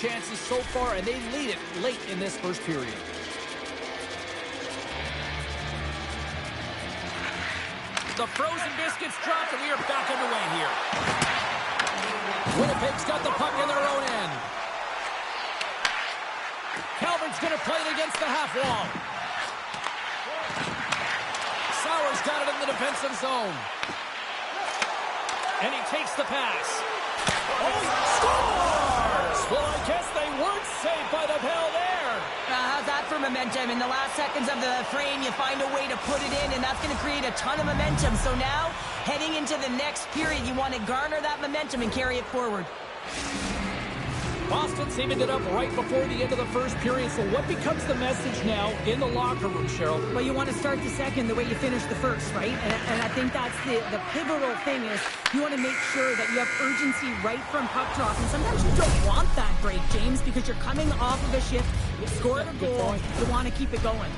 chances so far, and they lead it late in this first period. The frozen biscuits dropped, and we are back underway here. Winnipeg's got the puck in their own end. Calvert's going to play it against the half wall. Sauer's got it in the defensive zone. And he takes the pass. Oh, scores! Well, I guess they weren't safe by the bell there. How's that for momentum? In the last seconds of the frame, you find a way to put it in, and that's going to create a ton of momentum. So now, heading into the next period, you want to garner that momentum and carry it forward. Boston saving it up right before the end of the first period. So what becomes the message now in the locker room, Cheryl? Well, you want to start the second the way you finished the first, right? And I think that's the pivotal thing is you want to make sure that you have urgency right from puck drop. And sometimes you don't want that break, James, because you're coming off of a shift. You scored a goal. You want to keep it going.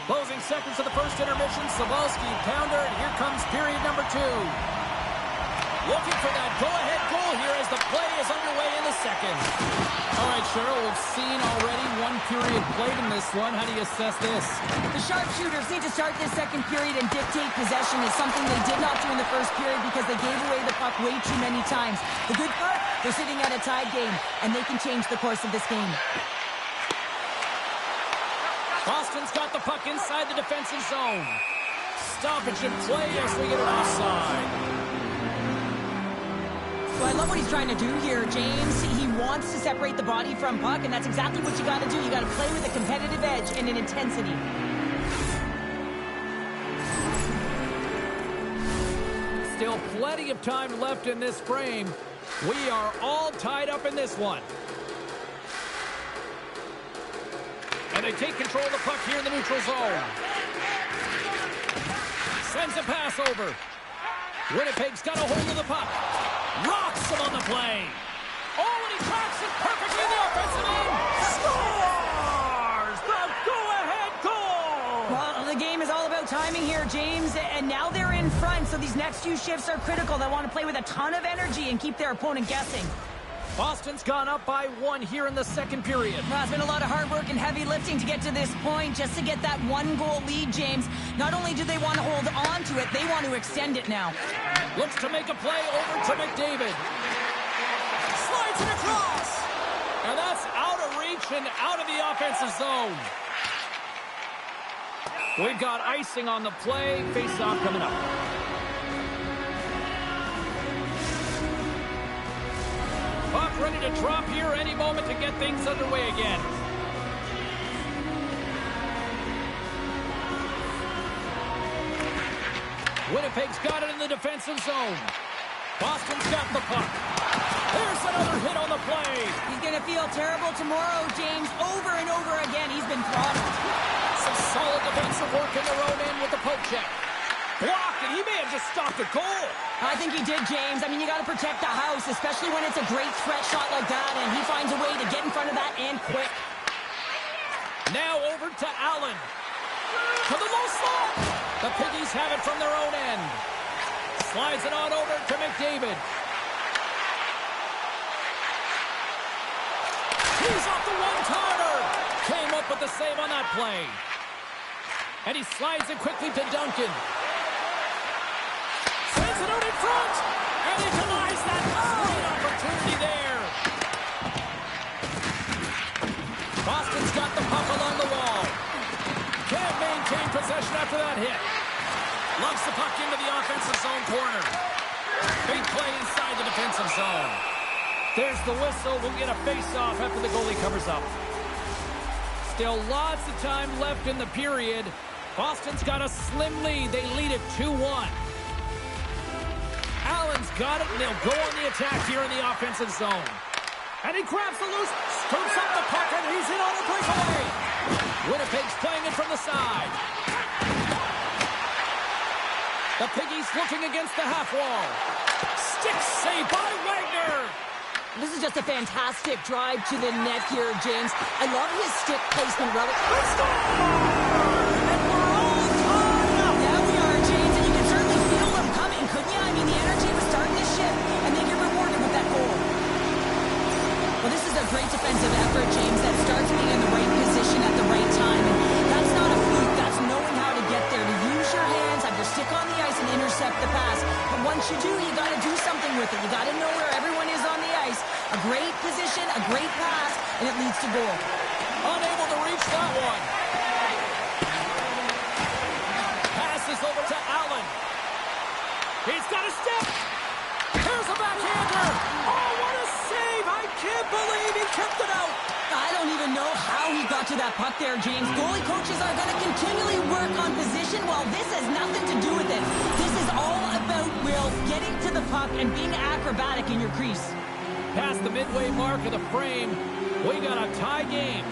Closing seconds of the first intermission. Sabalski, pounder, and here comes period number 2. Looking for that go-ahead goal here as the play is underway in the second. All right, Cheryl, we've seen already one period played in this one. How do you assess this? The sharpshooters need to start this second period and dictate possession. Is something they did not do in the first period because they gave away the puck way too many times. The good part, they're sitting at a tied game, and they can change the course of this game. Boston's got the puck inside the defensive zone. Stoppage in play as we get an offside. So I love what he's trying to do here, James. He wants to separate the body from puck, and that's exactly what you got to do. You got to play with a competitive edge and an intensity. Still plenty of time left in this frame. We are all tied up in this one. And they take control of the puck here in the neutral zone. Sends a pass over. Winnipeg's got a hold of the puck. Rocks him on the play. Oh, and he tracks it perfectly in the offensive end. Scores! The go-ahead goal! Well, the game is all about timing here, James. And now they're in front, so these next few shifts are critical. They want to play with a ton of energy and keep their opponent guessing. Boston's gone up by 1 here in the second period. Well, it's been a lot of hard work and heavy lifting to get to this point, just to get that 1-goal lead, James. Not only do they want to hold on to it, they want to extend it now. Looks to make a play over to McDavid. Slides it across. And that's out of reach and out of the offensive zone. We've got icing on the play. Face-off coming up. Puck ready to drop here any moment to get things underway again. Winnipeg's got it in the defensive zone. Boston's got the puck. There's another hit on the play. He's going to feel terrible tomorrow, James. Over and over again, he's been throttled. Some solid defensive work in their own end with the poke check. Blocked, and he may have just stopped a goal. I think he did, James. I mean, you got to protect the house, especially when it's a great threat shot like that, and he finds a way to get in front of that and quick. Now over to Allen. To the low slot. The Piggies have it from their own end. Slides it on over to McDavid. He's off the one-timer. Came up up with the save on that play. And he slides it quickly to Duncan. Sends it out in front. And he denies that great opportunity there. Boston's got the puck along the wall. Can't maintain possession after that hit. Lumps the puck into the offensive zone corner. Big play inside the defensive zone. There's the whistle. We'll get a face-off after the goalie covers up. Still lots of time left in the period. Boston's got a slim lead. They lead it 2-1. Allen's got it, and they'll go on the attack here in the offensive zone. And he grabs the loose, scoops up the puck, and he's in on a breakaway. Winnipeg's playing it from the side. The Piggies looking against the half wall. Stick save by Wagner. This is just a fantastic drive to the net here, James. I love his stick placement. And we're all tied up. Yeah, we are, James, and you can certainly feel them coming, couldn't you? I mean, the energy was starting to shift, and they get rewarded with that goal. Well, this is a great defensive effort, James, that starts being in the right position at the right time. And that's not a fluke. That's knowing how to get there, to use your hands, have your stick on the ice, and intercept the pass. But once you do, you got to do something with it. You got to know where everyone is on the ice. A great position, a great pass, and it leads to goal. Unable to reach that one. Passes over to Allen. He's got a step. Here's a backhander. Oh, what a save. I can't believe he kept it out. I don't even know how he got to that puck there, James. Goalie coaches are going to continually work on position. Well, this has nothing to do with it. This is all about, Will, getting to the puck and being acrobatic in your crease. Past the midway mark of the frame, we got a tie game.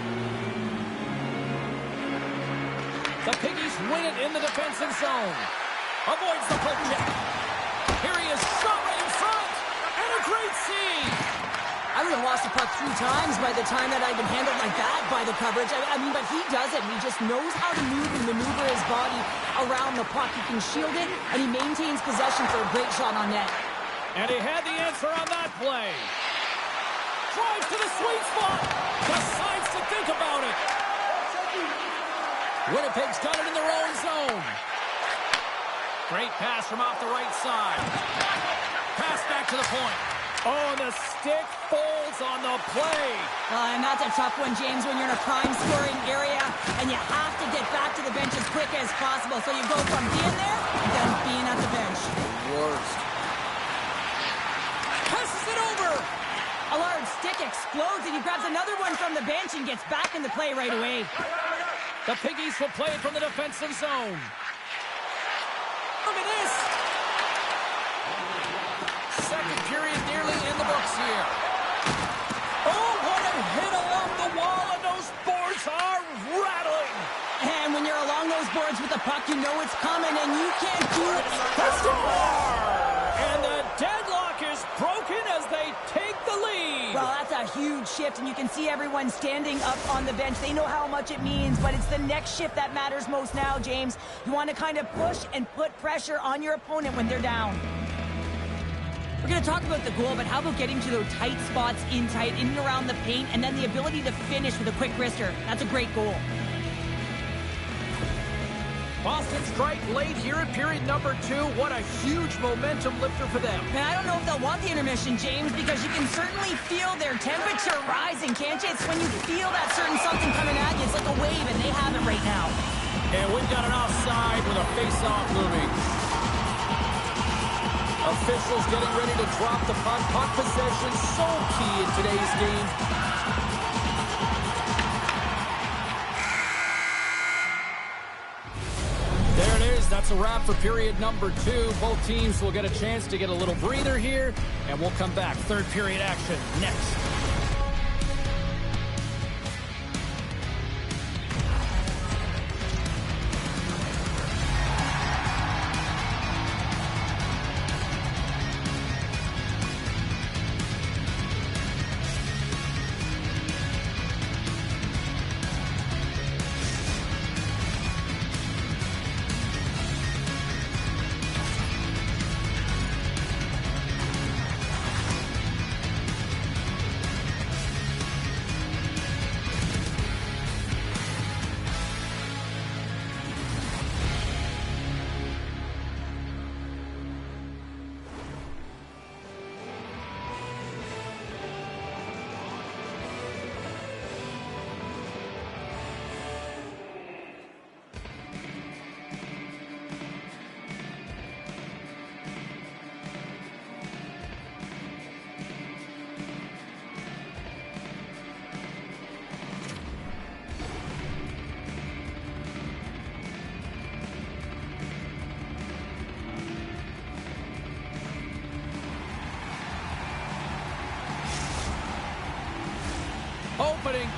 The Piggies win it in the defensive zone. Avoids the poke check. Here he is, shot right in front, and a great save. I would have lost the puck 3 times by the time that I'd been handled like that by the coverage. I mean, but he does it. He just knows how to move and maneuver his body around the puck. He can shield it, and he maintains possession for a great shot on net. And he had the answer on that play. Drives to the sweet spot. Decides to think about it. Winnipeg's got it in their own zone. Great pass from off the right side. Pass back to the point. Oh, the stick folds on the play. And that's a tough one, James, when you're in a prime scoring area and you have to get back to the bench as quick as possible. So you go from being there and then being at the bench. Worst. Passes it over. A large stick explodes, and he grabs another one from the bench and gets back in the play right away. The Piggies will play it from the defensive zone. Look at this. Second period nearly in the books here. Oh, what a hit along the wall, and those boards are rattling. And when you're along those boards with the puck, you know it's coming, and you can't do it. And the deadlock is broken as they take the lead. Well, that's a huge shift, and you can see everyone standing up on the bench. They know how much it means, but it's the next shift that matters most now, James. You want to kind of push and put pressure on your opponent when they're down. We're going to talk about the goal, but how about getting to those tight spots in and around the paint, and then the ability to finish with a quick wrister? That's a great goal. Boston strike late here in period number 2. What a huge momentum lifter for them. And I don't know if they'll want the intermission, James, because you can certainly feel their temperature rising, can't you? It's when you feel that certain something coming at you. It's like a wave, and they have it right now. And we've got an offside with a face-off moving. Officials getting ready to drop the puck. Puck possession so key in today's game. There it is. That's a wrap for period number 2. Both teams will get a chance to get a little breather here, and we'll come back. Third period action next.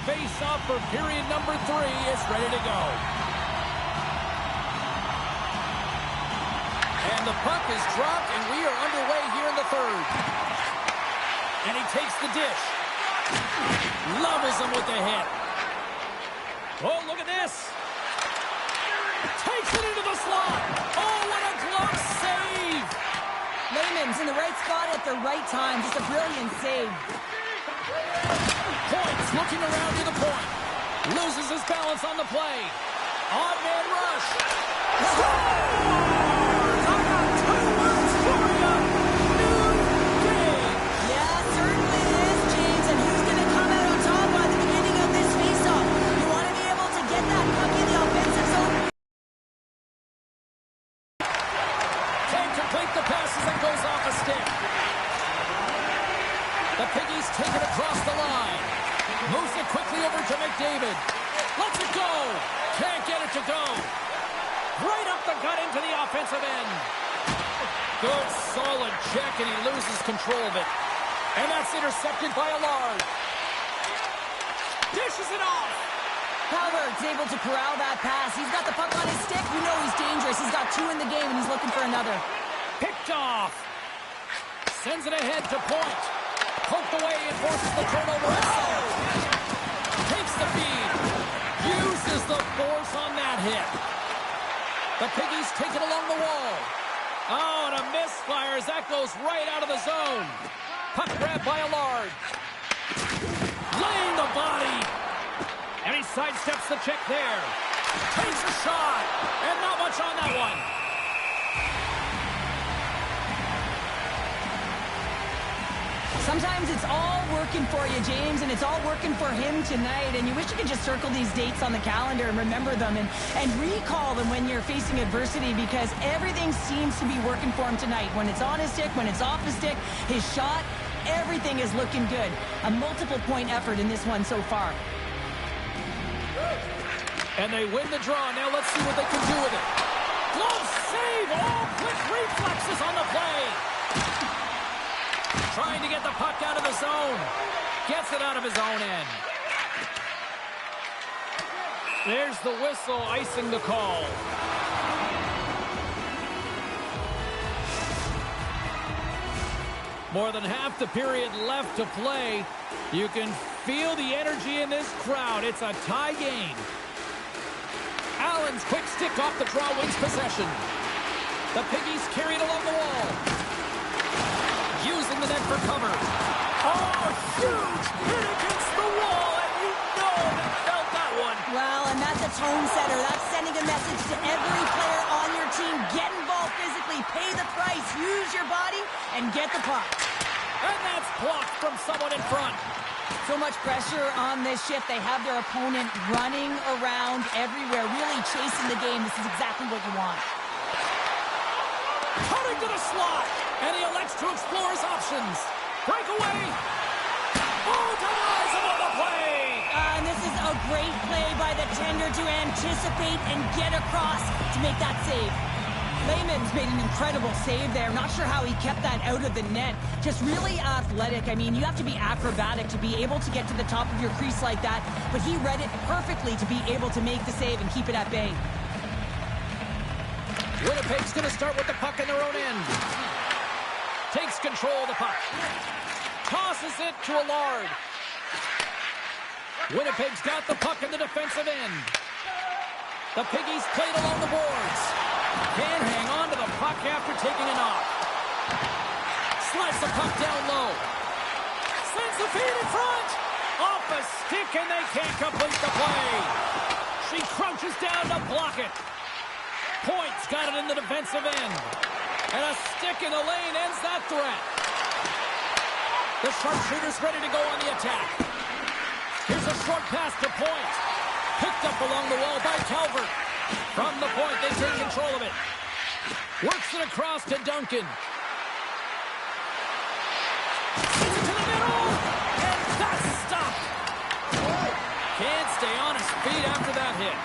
face-off for period number 3 is ready to go. And the puck is dropped, and we are underway here in the third. And he takes the dish. Levels him with the hit. Oh, look at this. Takes it into the slot. Oh, what a glove save. Lehman's in the right spot at the right time. Just a brilliant save. Points looking around to the point. Loses his balance on the play. Odd man rush. Scores! I got 2 words for you. New game. Yeah, certainly it is, James. And who's going to come out on top by the beginning of this faceoff? You want to be able to get that puck in the offensive zone. Can't complete the pass as it goes off a stick. The Piggies take it across the line. Moves it quickly over to McDavid. Lets it go. Can't get it to go. Right up the gut into the offensive end. Good, solid check, and he loses control of it. And that's intercepted by Allard. Dishes it off. Calvert's able to corral that pass. He's got the puck on his stick. You know he's dangerous. He's got 2 in the game, and he's looking for another. Picked off. Sends it ahead to point. Poked away and forces the turnover at center. Takes the feed. Uses the force on that hit. The Piggies take it along the wall. Oh, and a misfire as that goes right out of the zone. Puck grab by Allard. Laying the body. And he sidesteps the check there. Takes a shot. And not much on that one. Sometimes it's all working for you, James, and it's all working for him tonight. And you wish you could just circle these dates on the calendar and remember them and recall them when you're facing adversity, because everything seems to be working for him tonight. When it's on his stick, when it's off his stick, his shot, everything is looking good. A multiple-point effort in this one so far. And they win the draw. Now let's see what they can do with it. Glove save! All quick reflexes on the play. Trying to get the puck out of the zone. Gets it out of his own end. There's the whistle icing the call. More than half the period left to play. You can feel the energy in this crowd. It's a tie game. Allen's quick stick off the draw wins possession. The Piggies carried along the wall. Using the net for cover. Oh, huge hit against the wall, and you know they felt that one. Well, and that's a tone setter. That's sending a message to every player on your team. Get involved physically, pay the price, use your body, and get the puck. And that's blocked from someone in front. So much pressure on this shift. They have their opponent running around everywhere, really chasing the game. This is exactly what you want. Cutting to the slot, and he elects to explore his options. Breakaway. Oh, denies him on the play. And this is a great play by the tender to anticipate and get across to make that save. Lehman's made an incredible save there. Not sure how he kept that out of the net. Just really athletic. I mean, you have to be acrobatic to be able to get to the top of your crease like that, but he read it perfectly to be able to make the save and keep it at bay. Winnipeg's going to start with the puck in their own end. Takes control of the puck. Tosses it to Allard. Winnipeg's got the puck in the defensive end. The Piggies played along the boards. Can't hang on to the puck after taking a knock. Slides the puck down low. Sends the feed in front. Off a stick, and they can't complete the play. She crouches down to block it. Points got it in the defensive end. And a stick in the lane ends that threat. The sharpshooter's ready to go on the attack. Here's a short pass to Point. Picked up along the wall by Calvert. From the point, they take control of it. Works it across to Duncan. Sends it to the middle. And that's stopped. Can't stay on his feet after that hit.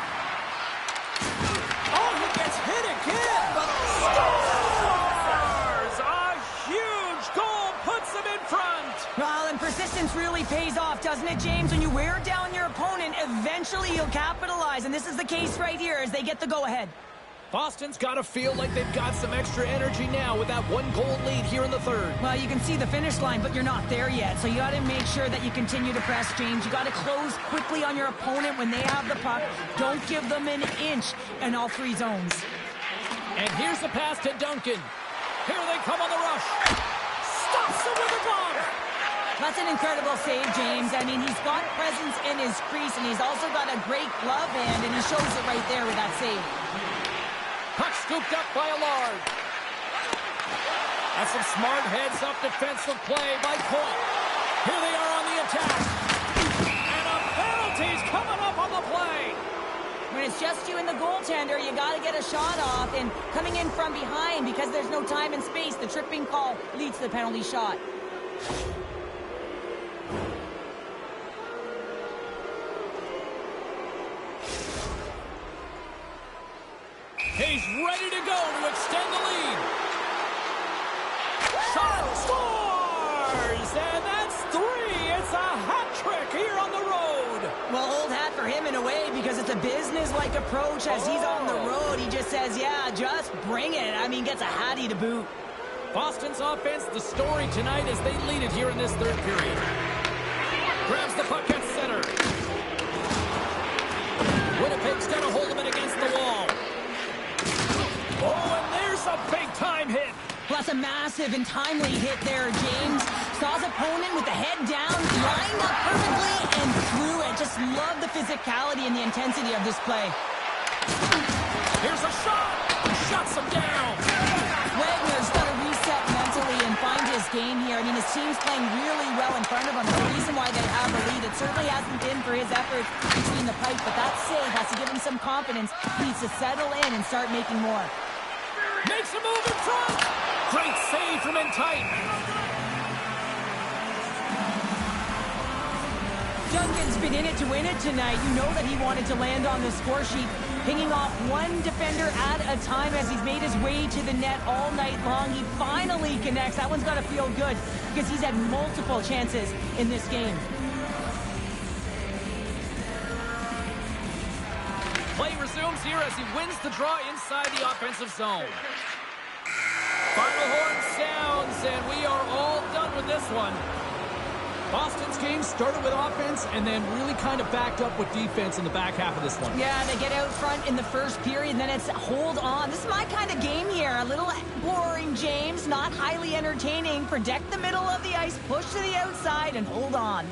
Oh, he gets hit again, but scores! A huge goal puts him in front. Well, and persistence really pays off, doesn't it, James? When you wear down your opponent, eventually he'll capitalize. And this is the case right here as they get the go-ahead. Boston's got to feel like they've got some extra energy now with that 1-goal lead here in the third. Well, you can see the finish line, but you're not there yet. So you got to make sure that you continue to press, James. You got to close quickly on your opponent when they have the puck. Don't give them an inch in all three zones. And here's the pass to Duncan. Here they come on the rush. Stops him with a glove. That's an incredible save, James. I mean, he's got presence in his crease, and he's also got a great glove hand, and he shows it right there with that save. Puck scooped up by Allard. That's some smart heads-up defensive play by Coit. Here they are on the attack. And a penalty's coming up on the play. When it's just you and the goaltender, you got to get a shot off. And coming in from behind, because there's no time and space, the tripping call leads to the penalty shot. He's ready to go to extend the lead. Shot scores! And that's 3. It's a hat trick here on the road. Well, old hat for him in a way because it's a business-like approach as he's on the road. He just says, yeah, just bring it. I mean, gets a hattie to boot. Boston's offense, the story tonight as they lead it here in this third period. Grabs the puck at center. Winnipeg's got to hold him against the wall. Oh, and there's a big-time hit. Plus a massive and timely hit there, James. Saw his opponent with the head down, lined up perfectly, and threw it. Just love the physicality and the intensity of this play. Here's a shot. Shuts him down. Wagner's got to reset mentally and find his game here. I mean, his team's playing really well in front of him. The reason why they have a lead, it certainly hasn't been for his efforts between the pipe, but that save has to give him some confidence. He needs to settle in and start making more. Makes a move in front. Great save from in tight. Duncan's been in it to win it tonight. You know that he wanted to land on the score sheet, pinging off one defender at a time as he's made his way to the net all night long. He finally connects. That one's got to feel good because he's had multiple chances in this game. Play resumes here as he wins the draw inside the offensive zone. Final horn sounds, and we are all done with this one. Boston's game started with offense and then really kind of backed up with defense in the back half of this one. Yeah, they get out front in the first period, and then it's hold on. This is my kind of game here. A little boring, James, not highly entertaining. Protect the middle of the ice, push to the outside, and hold on.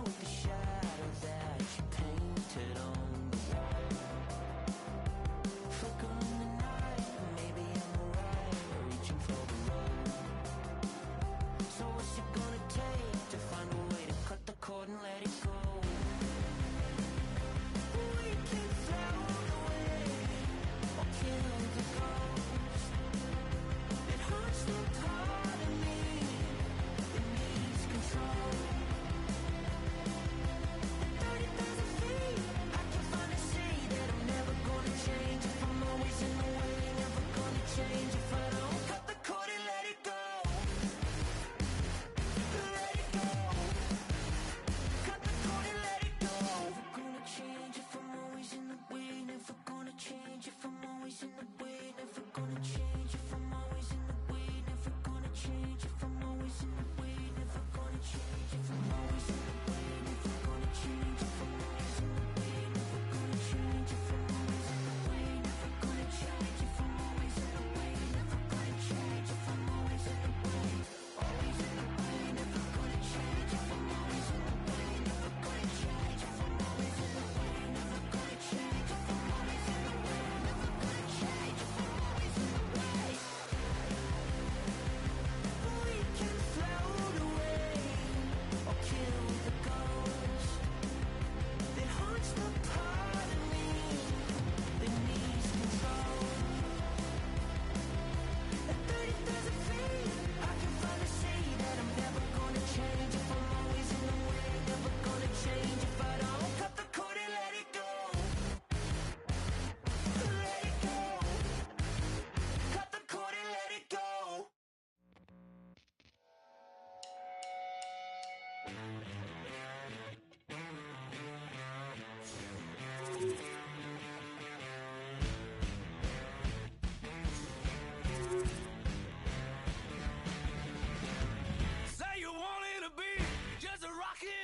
With the shadow that you painted on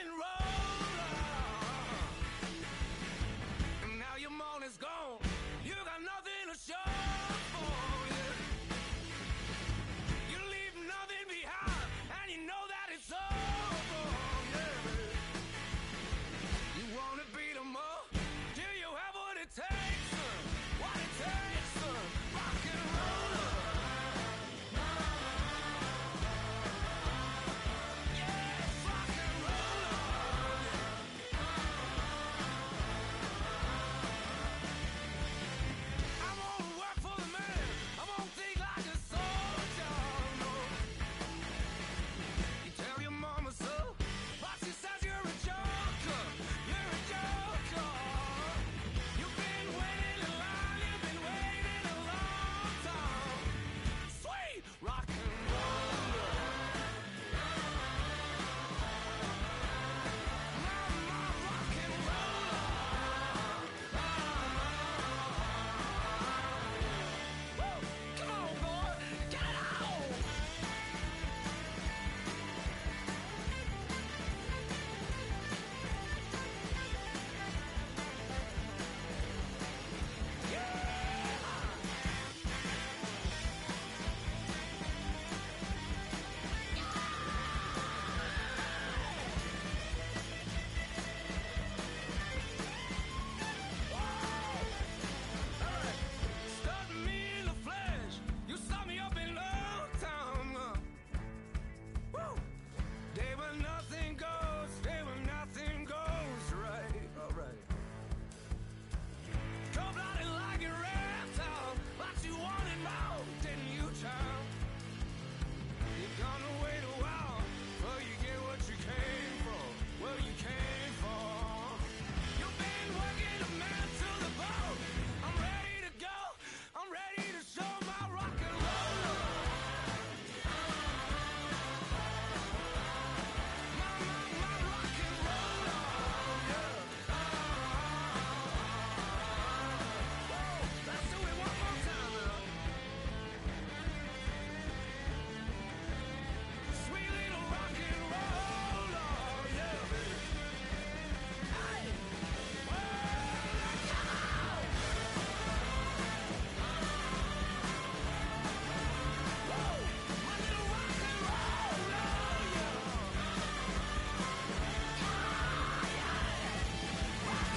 and roll. And now your morning's gone. You got nothing to show for you. You leave nothing behind, and you know that it's over. Yeah. You wanna beat 'em up? Do you have what it takes? What it takes? Rock and roll. Yes, rock and roll. I won't work for the man. I won't think like a soldier. No. You tell your mama so, but she says you're a joker. You're a joker. You've been waiting in line. You've been waiting a long time. Sweet rock and roll. Mama, rock and roll. Woo! Come on, boy. Get it on. Stuck me in the flesh. You saw me up in Old Town. Woo! Day when nothing goes, day when nothing goes right. All right. Cold-blooded like a reptile, but you wanted more, didn't you, child? You're gonna wait a while, till you get what you came for. Well, you came for. You've been working a man to the bone. I'm ready to go. I'm ready to show my rock and roll. My rock and roll. Yeah. Let's do it one more time, now. Sweet little rock and roll. Yeah, baby. Hey. My little rock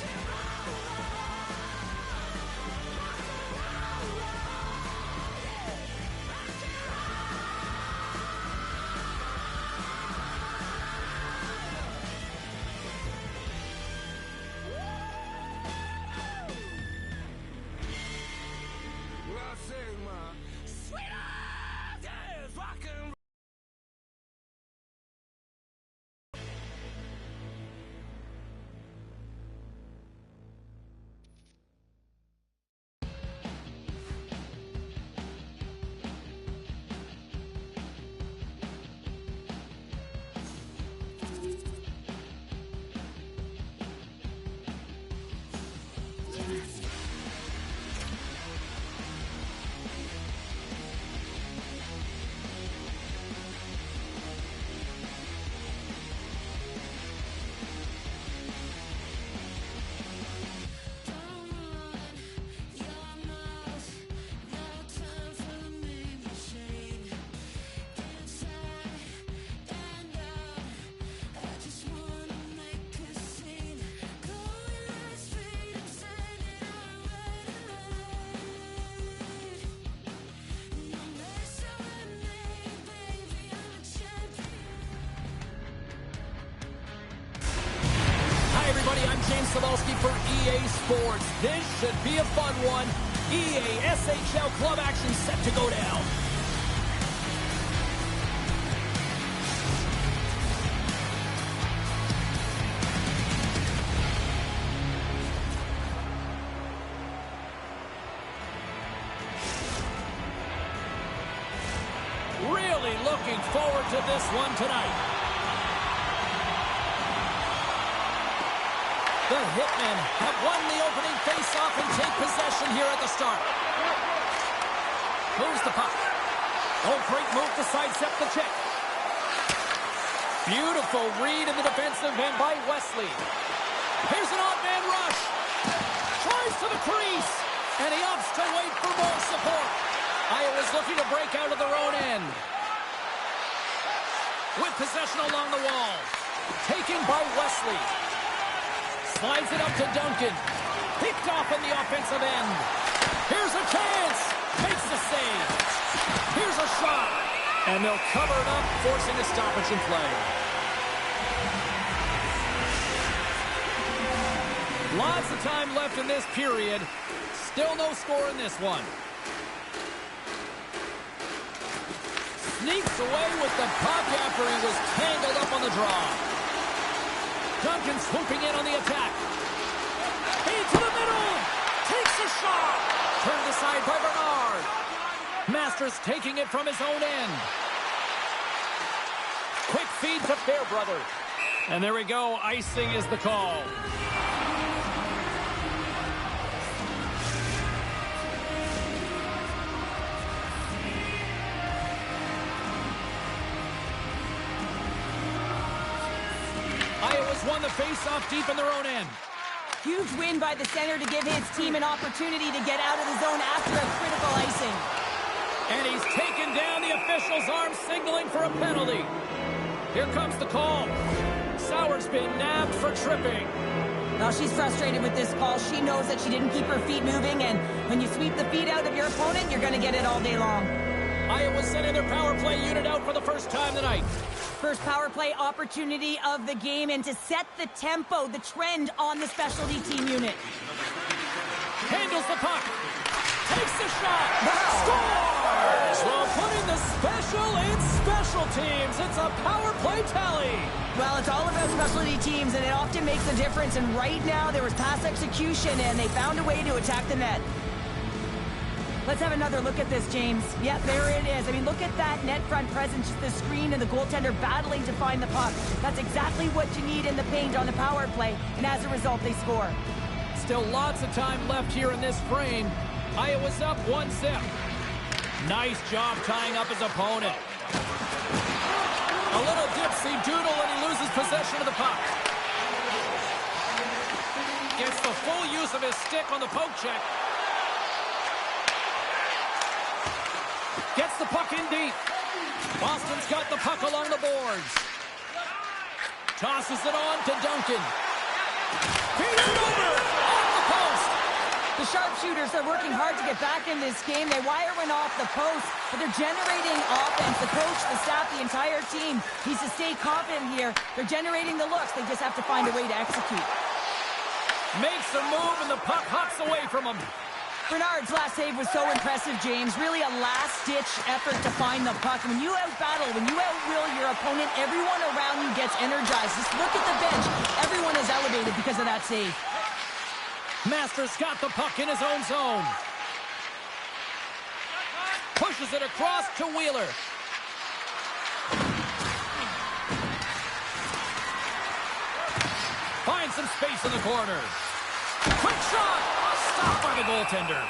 and roll. Well, I say my sweetheart is rock and roll. Hi, everybody. I'm James Cebulski for EA Sports. This should be a fun one. EA SHL club action set to go down. Really looking forward to this one tonight. The Hitmen have won the opening face-off and take possession here at the start. Moves the puck. Oh, great move to sidestep the check. Beautiful read in the defensive end by Wesley. Here's an odd man rush. Tries to the crease. And he opts to wait for more support. Iowa's looking to break out of their own end. With possession along the wall. Taken by Wesley. Slides it up to Duncan. Picked off in the offensive end. Here's a chance. Makes the save. Here's a shot. And they'll cover it up, forcing a stoppage in play. Lots of time left in this period. Still no score in this one. Sneaks away with the puck after he was tangled up on the draw. Duncan swooping in on the attack. Feed to the middle. Takes a shot. Turned aside by Bernard. Masters taking it from his own end. Quick feed to Fairbrother. And there we go. Icing is the call. Iowa's won the face-off deep in their own end. Huge win by the center to give his team an opportunity to get out of the zone after a critical icing. And he's taken down the official's arm, signaling for a penalty. Here comes the call. Sauer's been nabbed for tripping. Well, she's frustrated with this call. She knows that she didn't keep her feet moving, and when you sweep the feet out of your opponent, you're going to get it all day long. Iowa's sending their power play unit out for the first time tonight. First power play opportunity of the game, and to set the tempo, the trend on the specialty team unit. Handles the puck. Takes the shot. Wow. Scores! Well, putting the special in special teams. It's a power play tally. Well, it's all about specialty teams, and it often makes a difference. And right now, there was pass execution, and they found a way to attack the net. Let's have another look at this, James. Yeah, there it is. I mean, look at that net front presence, the screen, and the goaltender battling to find the puck. That's exactly what you need in the paint on a power play, and as a result, they score. Still lots of time left here in this frame. Iowa's up 1-0. Nice job tying up his opponent. A little dipsy doodle and he loses possession of the puck. Gets the full use of his stick on the poke check. Gets the puck in deep. Boston's got the puck along the boards. Tosses it on to Duncan. Feed it over! Off the post! The sharpshooters are working hard to get back in this game. They wire one off the post, but they're generating offense. The coach, the staff, the entire team needs to stay confident here. They're generating the looks. They just have to find a way to execute. Makes a move, and the puck hops away from him. Bernard's last save was so impressive, James. Really a last-ditch effort to find the puck. When you out-battle, when you out-will your opponent, everyone around you gets energized. Just look at the bench. Everyone is elevated because of that save. Masters got the puck in his own zone. Pushes it across to Wheeler. Finds some space in the corner. Quick shot! Stopped by the goaltender.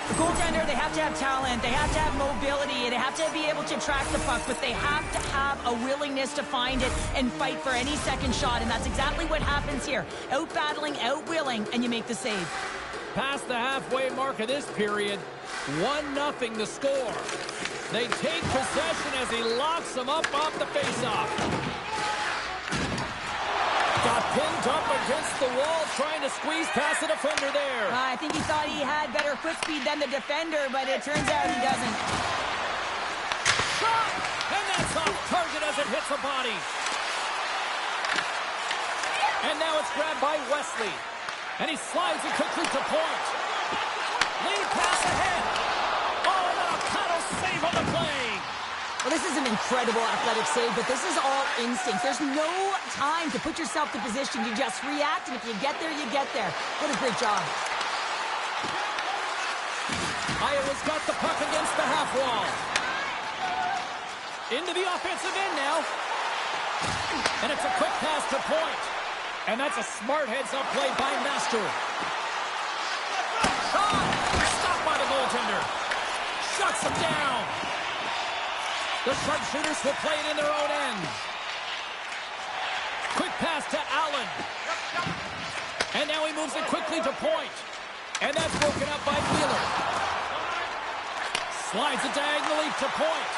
The goaltender, they have to have talent, they have to have mobility, they have to be able to track the puck, but they have to have a willingness to find it and fight for any second shot, and that's exactly what happens here. Out-battling, out-willing, and you make the save. Past the halfway mark of this period, 1-0 the score. They take possession as he locks them up off the faceoff. Got pinned up against the wall, trying to squeeze past the defender there. I think he thought he had better quick speed than the defender, but it turns out he doesn't. Shot! And that's off target as it hits a body. And now it's grabbed by Wesley. And he slides it quickly to point. Lead pass ahead. Oh, and a paddle save on the play. Well, this is an incredible athletic save, but this is all instinct. There's no time to put yourself to position. You just react, and if you get there, you get there. What a great job. Iowa's got the puck against the half wall. Into the offensive end now. And it's a quick pass to point. And that's a smart heads-up play by Master. Shot! Stopped by the goaltender. Shuts him down. The sharpshooters will play it in their own end. Quick pass to Allen. And now he moves it quickly to point. And that's broken up by Wheeler. Slides it diagonally to point.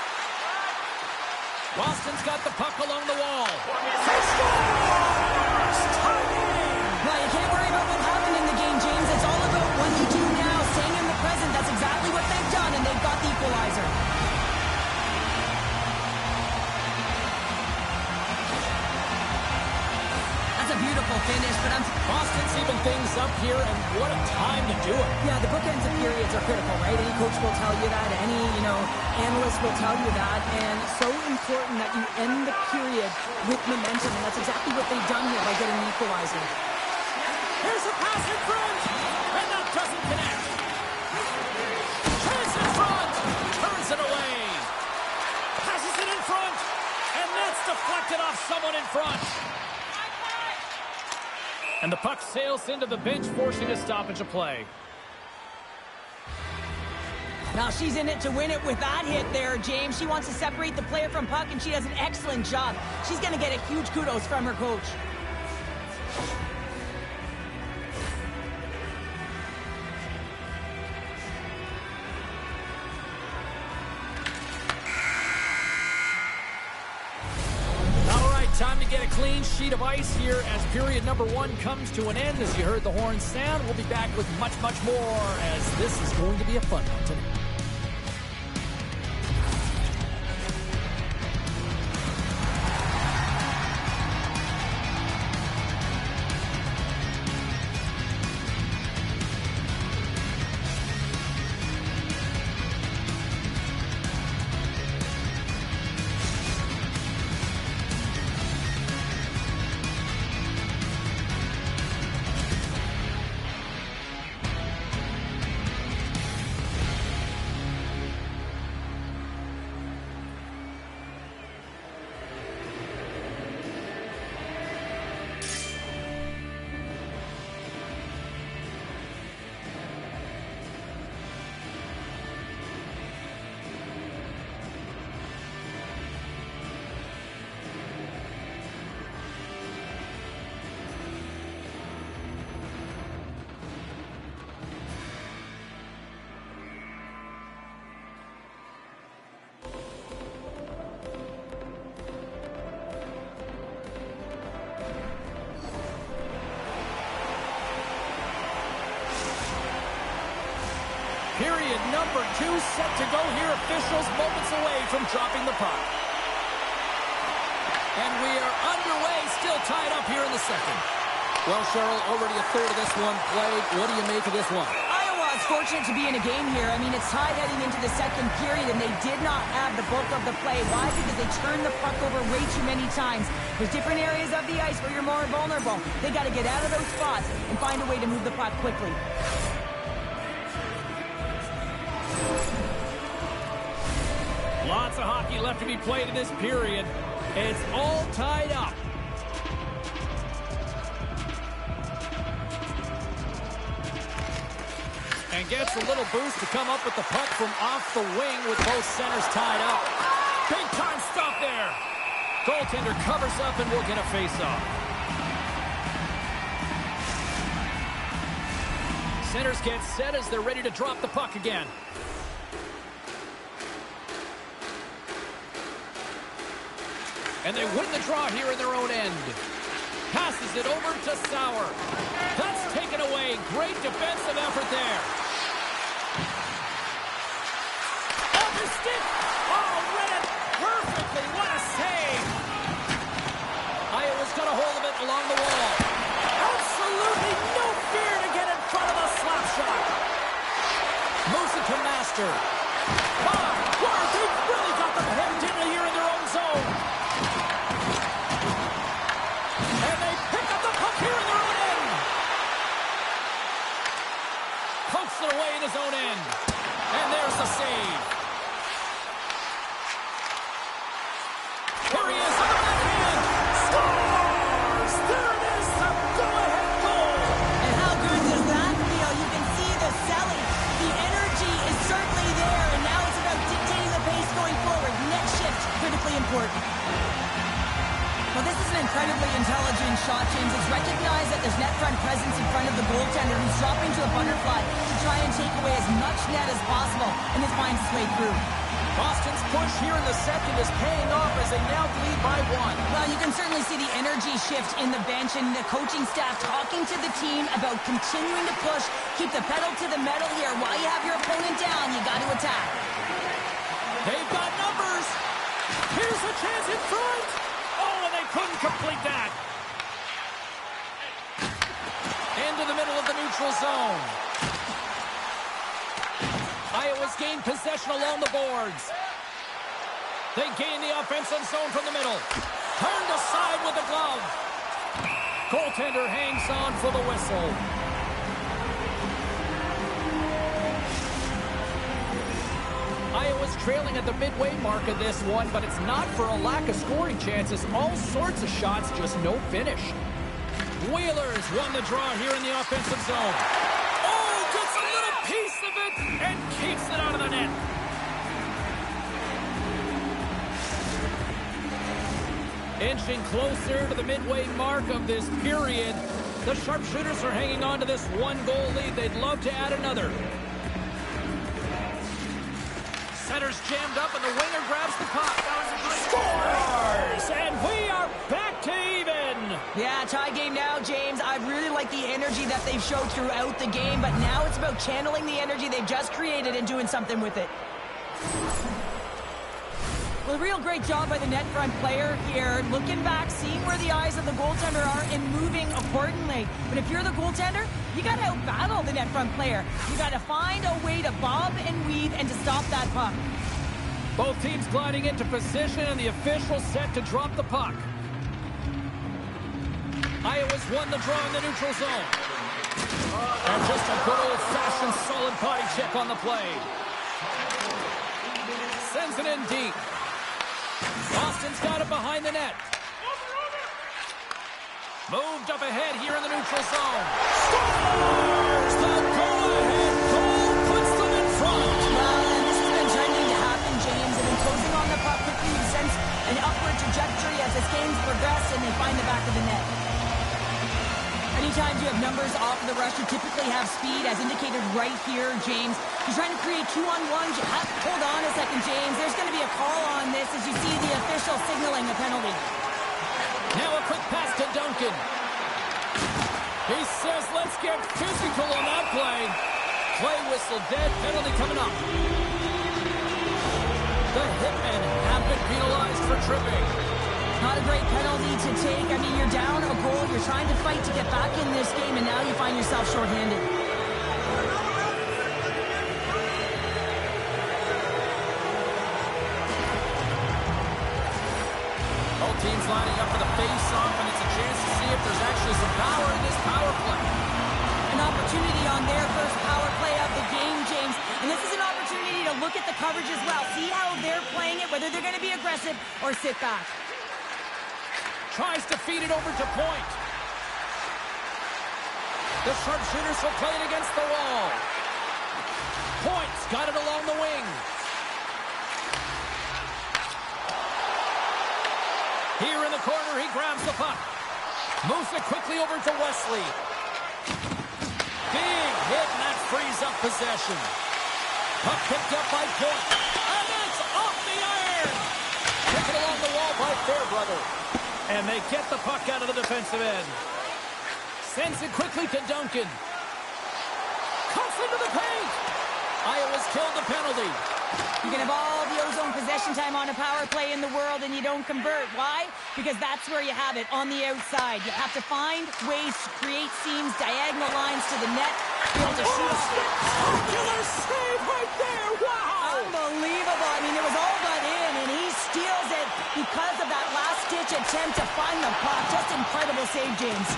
Boston's got the puck along the wall. He scores! Tie game! Well, you can't worry about what happened in the game, James. It's all about what you do now, staying in the present. That's exactly what they've done, and they've got the equalizer. That's a beautiful finish, but Boston's even things up here, and what a time to do it. Yeah, the bookends of periods are critical, right? Any coach will tell you that. Any, analyst will tell you that. And so important that you end the period with momentum, and that's exactly what they've done here by getting the equalizer. Here's a pass in front, and that doesn't connect. Chance in front, turns it away. Passes it in front, and that's deflected off someone in front. And the puck sails into the bench, forcing a stoppage of play. Now she's in it to win it with that hit there, James. She wants to separate the player from puck, and she does an excellent job. She's going to get a huge kudos from her coach. Time to get a clean sheet of ice here as period number 1 comes to an end. As you heard the horn sound, we'll be back with much, much more as this is going to be a fun one tonight. Period number 2 set to go here. Officials moments away from dropping the puck. And we are underway, still tied up here in the second. Well, Cheryl, already a third of this one played. What do you make of this one? Iowa is fortunate to be in a game here. I mean, it's tied heading into the second period, and they did not have the bulk of the play. Why? Because they turned the puck over way too many times. There's different areas of the ice where you're more vulnerable. They got to get out of those spots and find a way to move the puck quickly. Lots of hockey left to be played in this period. It's all tied up. And gets a little boost to come up with the puck from off the wing with both centers tied up. Big time stop there. Goaltender covers up and will get a face-off. Centers get set as they're ready to drop the puck again. And they win the draw here in their own end. Passes it over to Sauer. That's taken away. Great defensive effort there. Off his stick. Oh, read it perfectly. What a save. Iowa's got a hold of it along the wall. Absolutely no fear to get in front of a slap shot. Moves it to Master. My word, they've really got them hemmed in here in their own zone. And they pick up the puck here in their own end. Pokes it away in his own end. And there's the save. court. Well, this is an incredibly intelligent shot, James. It's recognized that there's net front presence in front of the goaltender who's dropping to a butterfly to try and take away as much net as possible, and it finds its way through. Boston's push here in the second is paying off as they now lead by 1. Well, you can certainly see the energy shift in the bench and the coaching staff talking to the team about continuing to push, keep the pedal to the metal here. While you have your opponent down, you got to attack. They've got numbers. Here's a chance in front. Oh, and they couldn't complete that. Into the middle of the neutral zone. Iowa's gained possession along the boards. They gain the offensive zone from the middle. Turned aside with the glove. Goaltender hangs on for the whistle. Iowa's trailing at the midway mark of this one, but it's not for a lack of scoring chances. All sorts of shots, just no finish. Wheeler's won the draw here in the offensive zone. Oh, gets a little piece of it and keeps it out of the net. Inching closer to the midway mark of this period. The Sharpshooters are hanging on to this one-goal lead. They'd love to add another. Center's jammed up, and the winger grabs the puck. Scores! And we are back to even. Yeah, tie game now, James. I really like the energy that they've showed throughout the game, but now it's about channeling the energy they've just created and doing something with it. Well, a real great job by the net front player here. Looking back, seeing where the eyes of the goaltender are and moving accordingly. But if you're the goaltender, you got to out-battle the net front player. You got to find a way to bob and weave and to stop that puck. Both teams gliding into position, and the official set to drop the puck. Iowa's won the draw in the neutral zone. And just a good old-fashioned solid body check on the play. Sends it in deep. Boston's got it behind the net. Moved up ahead here in the neutral zone. Scores! The go-ahead goal puts them in front. Well, and this has been trending to happen, James. They've been closing on the puck quickly. You sense an upward trajectory as this game's progressed, and they find the back of the net. Anytime you have numbers off of the rush, you typically have speed, as indicated right here, James. You're trying to create two-on-ones. You have to hold on a second, James. There's going to be a call on this as you see the official signaling a penalty. Now a quick pass to Duncan. He says, let's get physical on that play. Play whistle dead, penalty coming up. The Hitmen have been penalized for tripping. Not a great penalty to take. I mean, you're down a goal. You're trying to fight to get back in this game, and now you find yourself shorthanded. Both teams lining up for the face-off, and it's a chance to see if there's actually some power in this power play. An opportunity on their first power play of the game, James. And this is an opportunity to look at the coverage as well. See how they're playing it, whether they're going to be aggressive or sit back. Tries to feed it over to Point. The Sharpshooters will play it against the wall. Point's got it along the wing. Here in the corner, he grabs the puck. Moves it quickly over to Wesley. Big hit, and that frees up possession. Puck picked up by Point. And it's off the iron! Taken along the wall by Fairbrother. And they get the puck out of the defensive end. Sends it quickly to Duncan. Cuts into the paint. Iowa's killed the penalty. You can have all the ozone possession time on a power play in the world and you don't convert. Why? Because that's where you have it, on the outside. You have to find ways to create seams, diagonal lines to the net. Be able to shoot a spectacular save right there. Wow! Unbelievable. I mean, it was all but in, and he steals it because of that last-ditch attempt to find the puck. Just incredible save, James.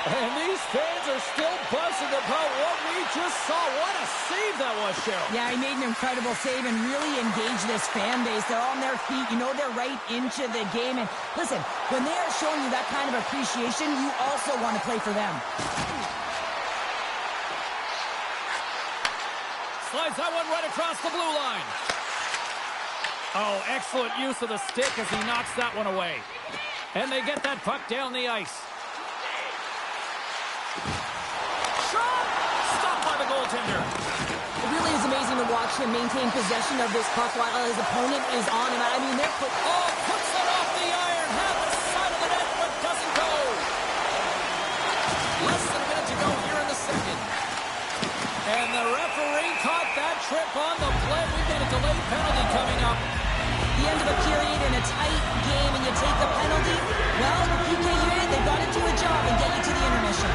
And these fans are still buzzing about what we just saw. What a save that was, Cheryl. Yeah, he made an incredible save and really engaged this fan base. They're on their feet. You know they're right into the game. And listen, when they are showing you that kind of appreciation, you also want to play for them. Slides that one right across the blue line. Oh, excellent use of the stick as he knocks that one away. And they get that puck down the ice. Shot! Stopped by the goaltender. It really is amazing to watch him maintain possession of this puck while his opponent is on him. I mean, they're puts it off the iron. Half the side of the net, but doesn't go. Less than a minute to go here in the second. And the referee caught that trip on the play. We've got a delayed penalty coming up. the end of a period in a tight game and you take the penalty. Well, the PK unit, they've got to do a job and get you to the intermission.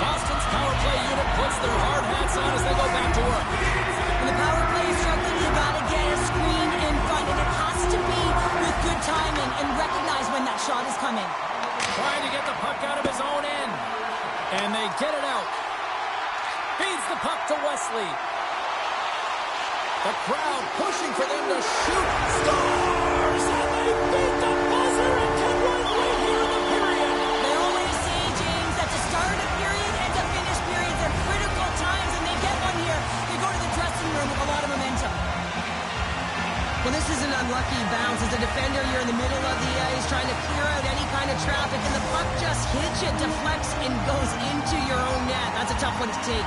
Boston's power play unit puts their hard hats on as they go back to work. When the power play is struggling, you got to get a screen in front, and it has to be with good timing and recognize when that shot is coming. Trying to get the puck out of his own end. And they get it out. Feeds the puck to Wesley. The crowd pushing for them to shoot. Scores! And they beat the buzzer and can run right here in the period. They always say, James, that to start a period and to finish periods are critical times, and they get one here. They go to the dressing room with a lot of momentum. Well, this is an unlucky bounce. As a defender, you're in the middle of the ice trying to clear out any kind of traffic, and the puck just hits you, deflects, and goes into your own net. That's a tough one to take.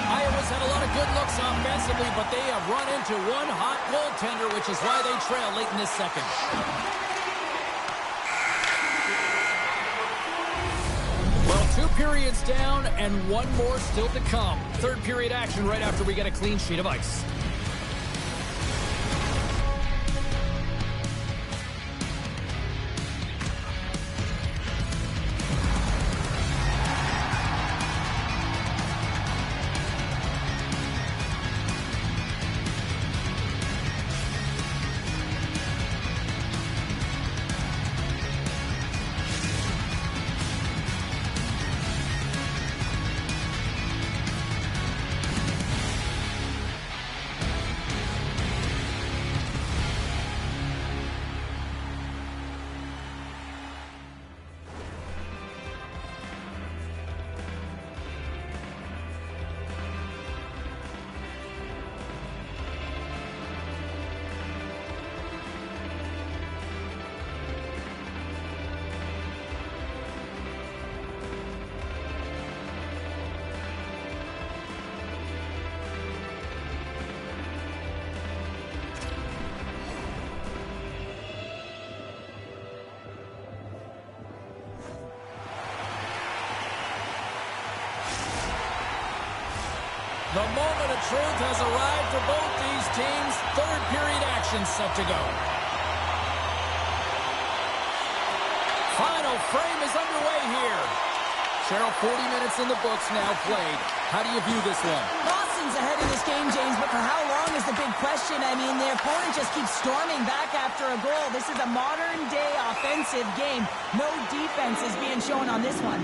Iowa's had a lot of good looks offensively, but they have run into one hot goaltender, which is why they trail late in this second. Well, 2 periods down and 1 more still to come. Third period action right after we get a clean sheet of ice. The moment of truth has arrived for both these teams. Third period action set to go. Final frame is underway here. Cheryl, 40 minutes in the books now played. How do you view this one? Boston's ahead in this game, James, but for how long is the big question? I mean, their opponent just keeps storming back after a goal. This is a modern-day offensive game. No defense is being shown on this one.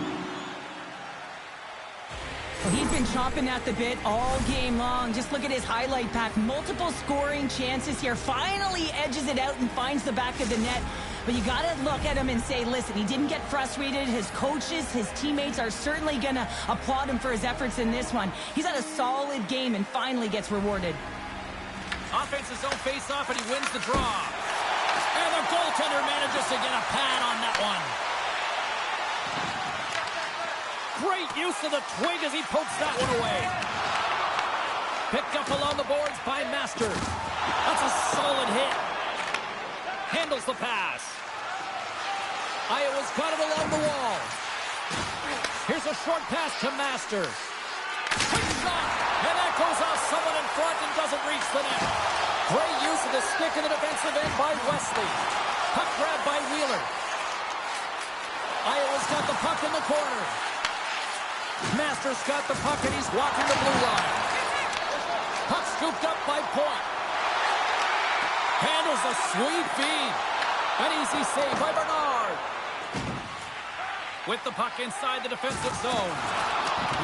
He's been chomping at the bit all game long. Just look at his highlight pack. Multiple scoring chances here. Finally edges it out and finds the back of the net. But you got to look at him and say, listen, he didn't get frustrated. His coaches, his teammates are certainly going to applaud him for his efforts in this one. He's had a solid game and finally gets rewarded. Offense's zone face-off, and he wins the draw. And the goaltender manages to get a pad on that one. Great use of the twig as he pokes that one away. Picked up along the boards by Masters. That's a solid hit. Handles the pass. Iowa's got it along the wall. Here's a short pass to Masters. Quick shot, and that goes off someone in front and doesn't reach the net. Great use of the stick in the defensive end by Wesley. Puck grab by Wheeler. Iowa's got the puck in the corner. Masters got the puck and he's walking the blue line. Puck scooped up by Point. Handles a sweet feed. An easy save by Bernard. With the puck inside the defensive zone.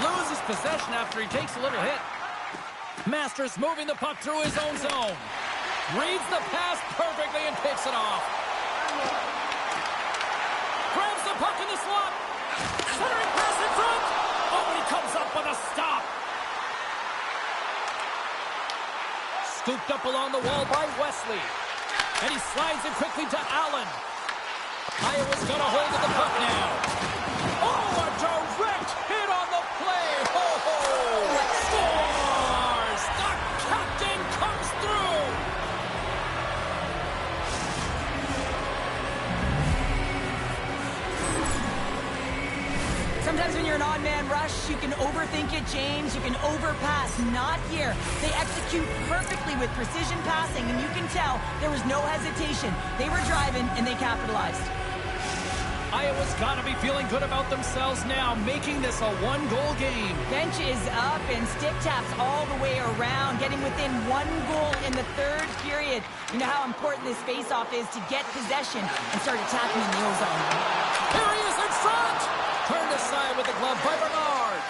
Loses possession after he takes a little hit. Masters moving the puck through his own zone. Reads the pass perfectly and picks it off. Grabs the puck in the slot. Centering pass in front. Oh, and he comes up with a stop. Scooped up along the wall by Wesley. And he slides it quickly to Allen. Iowa's got a hold of the puck now. Oh, a direct hit on the play. Oh, scores! The captain comes through. Sometimes when you're an on-man rush, you can overthink it, James. You can overpass. Not here. They execute perfectly with precision passing, and you can tell there was no hesitation. They were driving, and they capitalized. Iowa's got to be feeling good about themselves now, making this a one-goal game. Bench is up, and stick taps all the way around, getting within 1 goal in the third period. You know how important this face-off is to get possession and start attacking in the O-zone. Here he is in front! Turned aside with the glove by Bernard.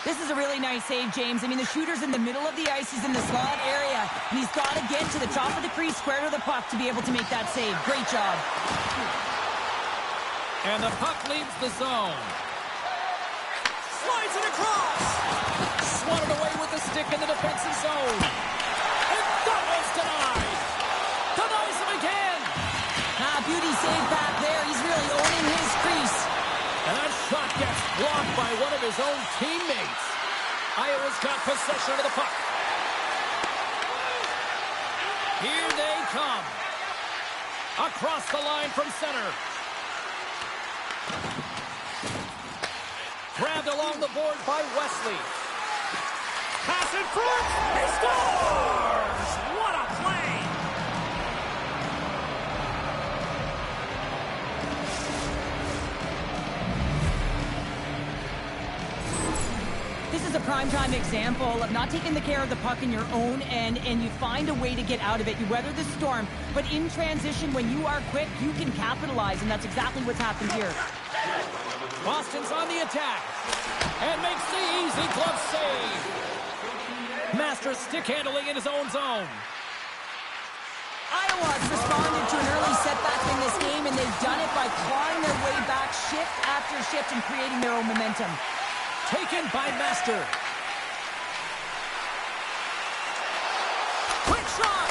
This is a really nice save, James. I mean, the shooter's in the middle of the ice. He's in the slot area, and he's got to get to the top of the crease, square to the puck to be able to make that save. Great job. And the puck leaves the zone. Slides it across. Swatted away with the stick in the defensive zone. And that one's denied. Denies him again. Beauty save back there. He's really owning his crease. And that shot gets blocked by one of his own teammates. Iowa's got possession of the puck. Here they come. Across the line from center. Grabbed along the board by Wesley. Pass in front. He scores! What a play! This is a primetime example of not taking the care of the puck in your own end, and you find a way to get out of it. You weather the storm, but in transition, when you are quick, you can capitalize, and that's exactly what's happened here. Boston's on the attack and makes the easy glove save. Master stick handling in his own zone. Iowa's responded to an early setback in this game, and they've done it by clawing their way back shift after shift and creating their own momentum. Taken by Master. Quick shot!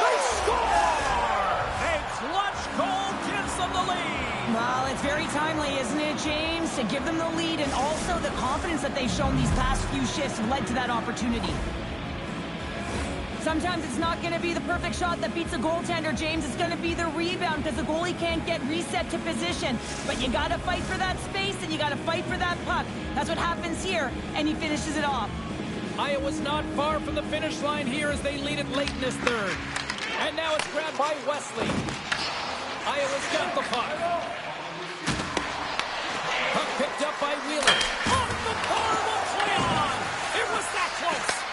They score! A clutch goal gives them the lead. Well, it's very timely, isn't it, James? To give them the lead, and also the confidence that they've shown these past few shifts led to that opportunity. Sometimes it's not going to be the perfect shot that beats a goaltender, James. It's going to be the rebound because the goalie can't get reset to position. But you got to fight for that space, and you got to fight for that puck. That's what happens here, and he finishes it off. Iowa's not far from the finish line here as they lead it late in this third. And now it's grabbed by Wesley. Iowa's got the puck. Puck picked up by Wheeler. Off the bar will play on. It was that close.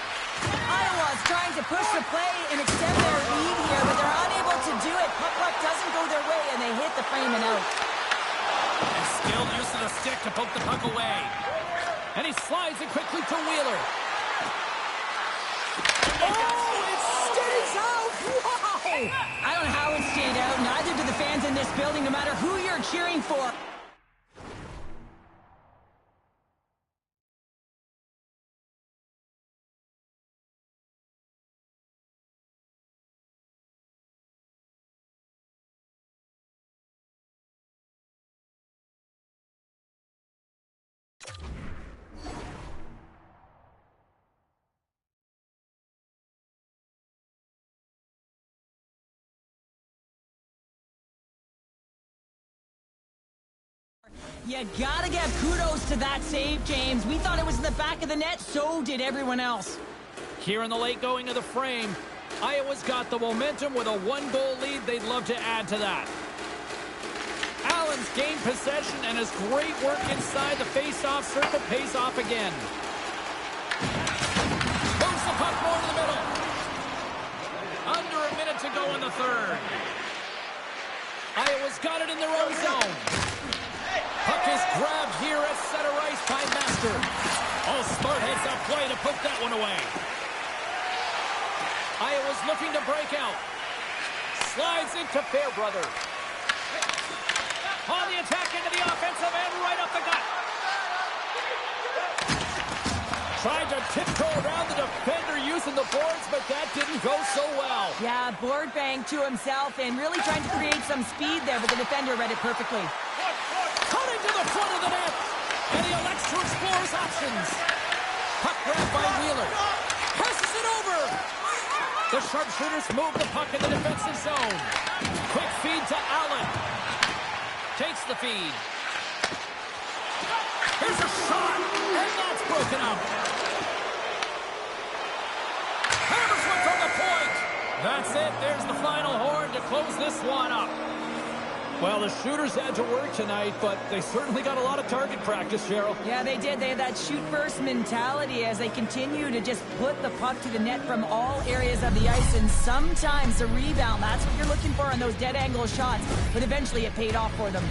Iowa's trying to push the play and extend their lead here, but they're unable to do it. Puck doesn't go their way, and they hit the frame and out. And skilled use of the stick to poke the puck away. And he slides it quickly to Wheeler. Oh, it stays out! Wow! I don't know how it stayed out. Neither do the fans in this building, no matter who you're cheering for. You gotta give kudos to that save, James. We thought it was in the back of the net, so did everyone else. Here in the late going of the frame, Iowa's got the momentum with a one-goal lead. They'd love to add to that. Allen's gained possession, and his great work inside the face-off circle pays off again. Moves the puck more to the middle. Under a minute to go in the third. Iowa's got it in their own zone. Puck is grabbed here at center ice by Master. Oh, smart heads-up play to poke that one away. Iowa's looking to break out. Slides into Fairbrother. On the attack into the offensive end, right up the gut. Tried to tiptoe around the defender using the boards, but that didn't go so well. Yeah, board bang to himself and really trying to create some speed there, but the defender read it perfectly. Cutting to the front of the net, and he elects to explore his options. Puck grabbed by Wheeler. Passes it over. The sharpshooters move the puck in the defensive zone. Quick feed to Allen. Takes the feed. Here's a shot, and that's broken up. Hammers one from the point. That's it. There's the final horn to close this one up. Well, the shooters had to work tonight, but they certainly got a lot of target practice, Cheryl. Yeah, they did. They had that shoot-first mentality as they continue to just put the puck to the net from all areas of the ice, and sometimes a rebound. That's what you're looking for on those dead-angle shots, but eventually it paid off for them.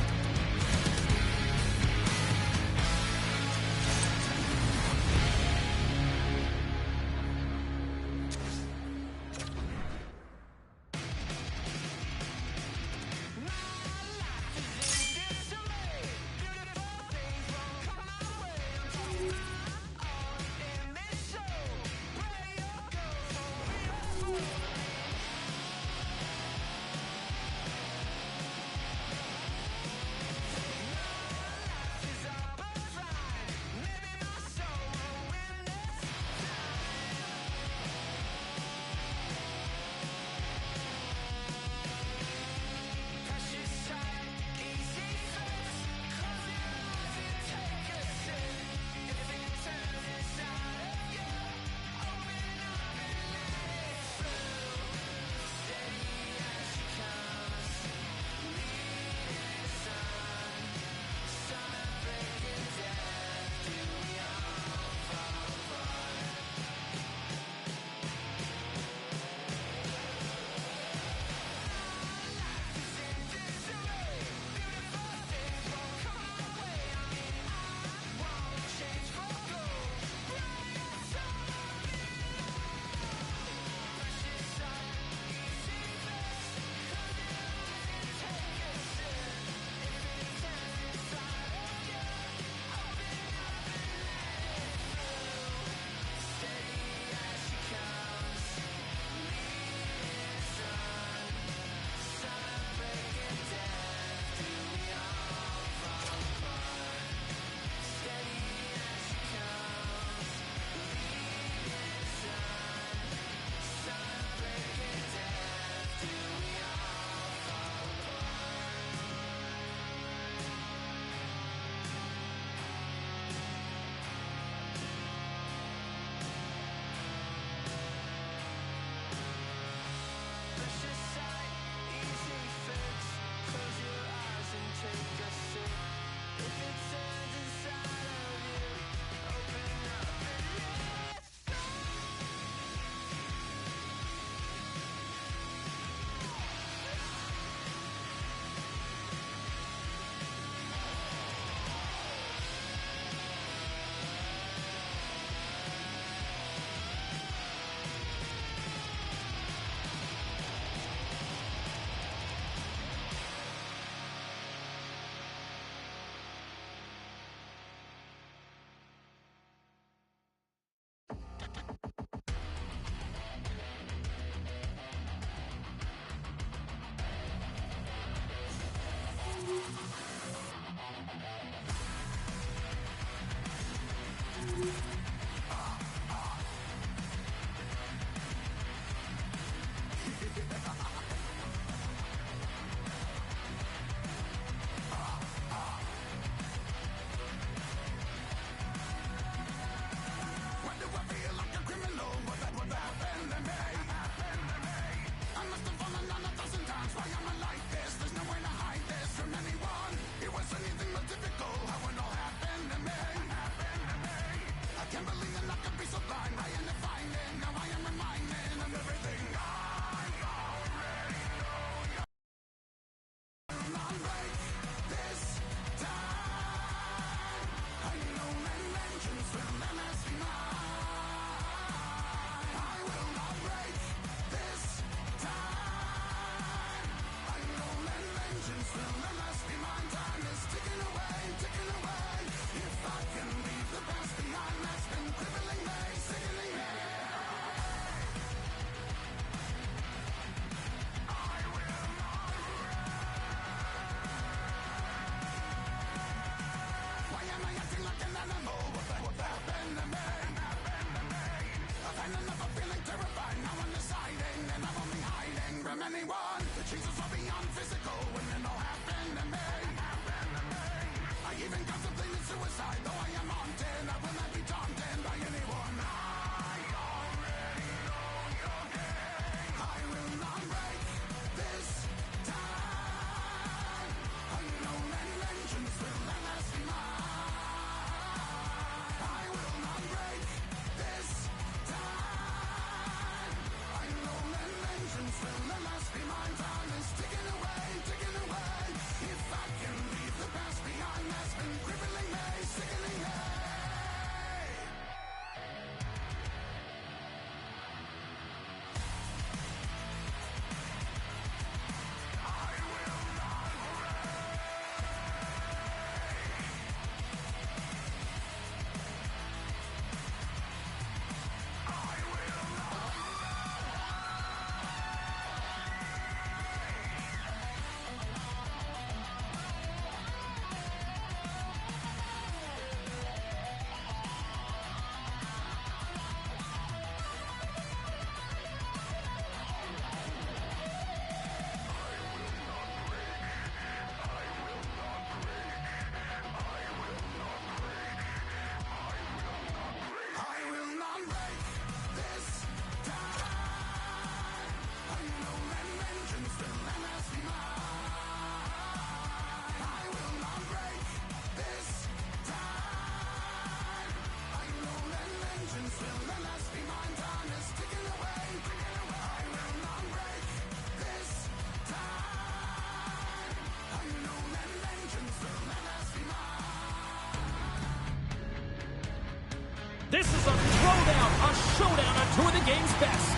This is a throwdown, a showdown on two of the game's best.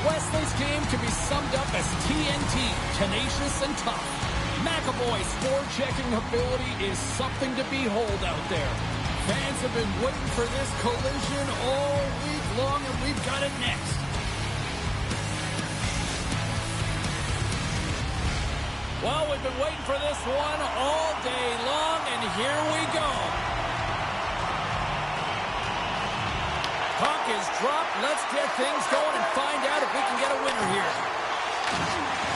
Wesley's game can be summed up as TNT, tenacious and tough. McAvoy's forechecking ability is something to behold out there. Fans have been waiting for this collision all week long, and we've got it next. Well, we've been waiting for this one all day long, and here we go. Puck is dropped. Let's get things going and find out if we can get a winner here.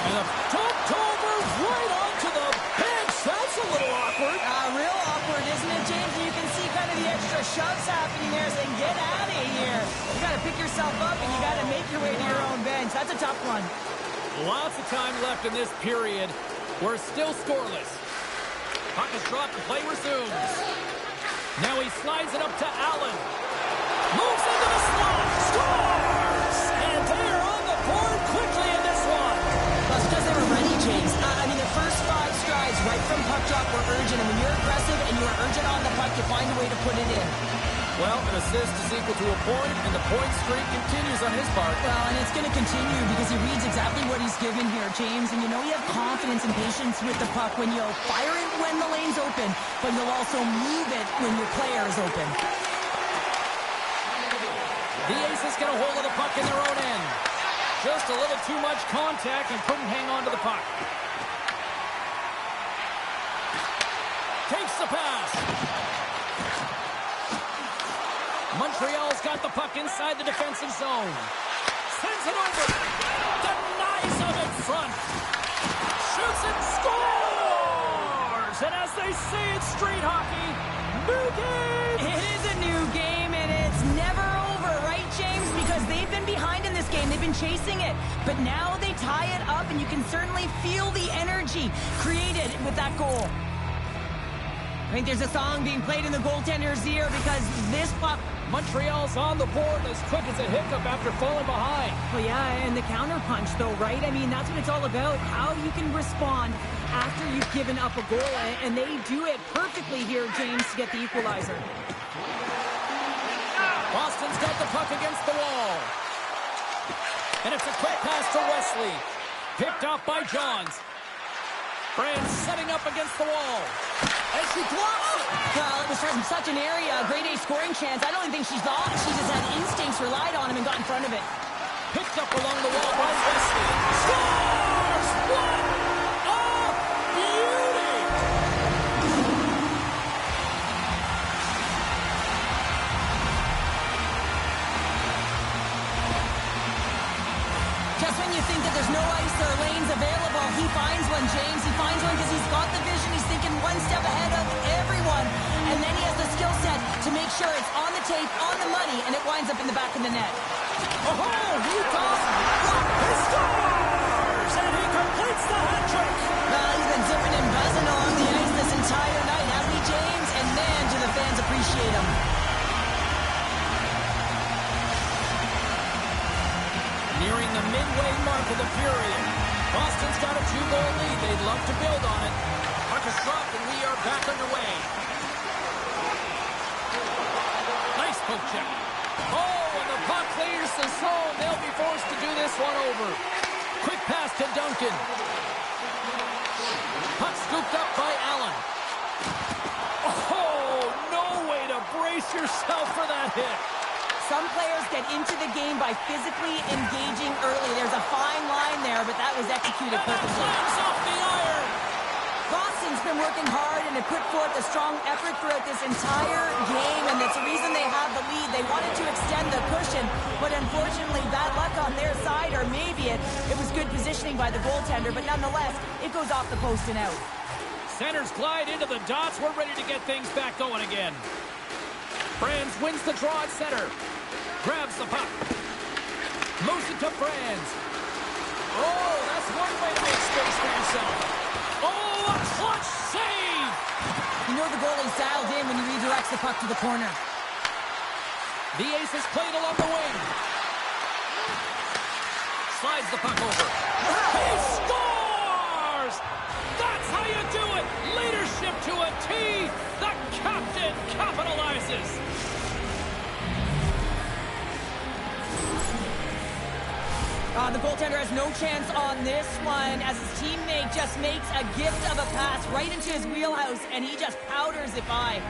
And the dumped over right onto the bench. That's a little awkward. Real awkward, isn't it, James? And you can see kind of the extra shoves happening there saying, get out of here. You got to pick yourself up and you got to make your way to your own bench. That's a tough one. Lots of time left in this period. We're still scoreless. Puck is dropped. The play resumes. Now he slides it up to Allen. Moves into the slot. Scores! And they're on the board quickly in this one. Well, it's because they were ready, James. I mean, the first 5 strides right from puck drop were urgent. And when you're aggressive and you're urgent on the puck, you find a way to put it in. Well, an assist is equal to a point, and the point streak continues on his part. Well, and it's going to continue because he reads exactly what he's given here, James. And you know you have confidence and patience with the puck when you'll fire it when the lane's open, but you'll also move it when your player is open. The Aces get a hold of the puck in their own end. Just a little too much contact and couldn't hang on to the puck. Takes the pass. Montreal's got the puck inside the defensive zone. Sends it over. Denies him in front. Shoots and scores! And as they say in street hockey, new game! It is a new game, and it's never over, right, James? Because they've been behind in this game. They've been chasing it. But now they tie it up, and you can certainly feel the energy created with that goal. I think there's a song being played in the goaltender's ear because this puck... Montreal's on the board as quick as a hiccup after falling behind. Well, yeah, and the counterpunch, though, right? I mean, that's what it's all about, how you can respond after you've given up a goal, and they do it perfectly here, James, to get the equalizer. Boston's got the puck against the wall. And it's a quick pass to Wesley. Picked off by Johns. Brand's setting up against the wall. And she blocks it. Well, it was from such an area, a grade A scoring chance. I don't even think she thought. She just had instincts, relied on him, and got in front of it. Picked up along the wall by Wesley. Scores! What a beauty! Just when you think that there's no ice or lanes available, he finds one, James. He finds one because he's got the vision. He's thinking one step ahead of everyone. And then he has the skill set to make sure it's on the tape, on the money, and it winds up in the back of the net. Oh, Utah! He scores! And he completes the hat trick! Well, he's been zipping and buzzing along the ice this entire night, hasn't he, James? And man, do the fans appreciate him. Nearing the midway mark of the period. Boston's got a 2-goal lead. They'd love to build on it. Puck is dropped, and we are back underway. Nice poke check. Oh, and the puck clears the zone. They'll be forced to do this one over. Quick pass to Duncan. Puck scooped up by Allen. Oh, no way to brace yourself for that hit. Some players get into the game by physically engaging early. There's a fine line there, but that was executed perfectly. Flags off the iron. Boston's been working hard and have put forth a strong effort throughout this entire game, and that's the reason they have the lead. They wanted to extend the cushion, but unfortunately, bad luck on their side, or maybe it was good positioning by the goaltender, but nonetheless, it goes off the post and out. Centers glide into the dots. We're ready to get things back going again. Franz wins the draw at center. Grabs the puck. Moves it to Franz. Oh, that's one way to make space for yourself. Oh, a clutch save! You know the goalie's dialed in when he redirects the puck to the corner. The Aces played along the wing. Slides the puck over. He scores! That's how you do it! Leadership to a T! The captain capitalizes! on this one as his teammate just makes a gift of a pass right into his wheelhouse, and he just powders it by.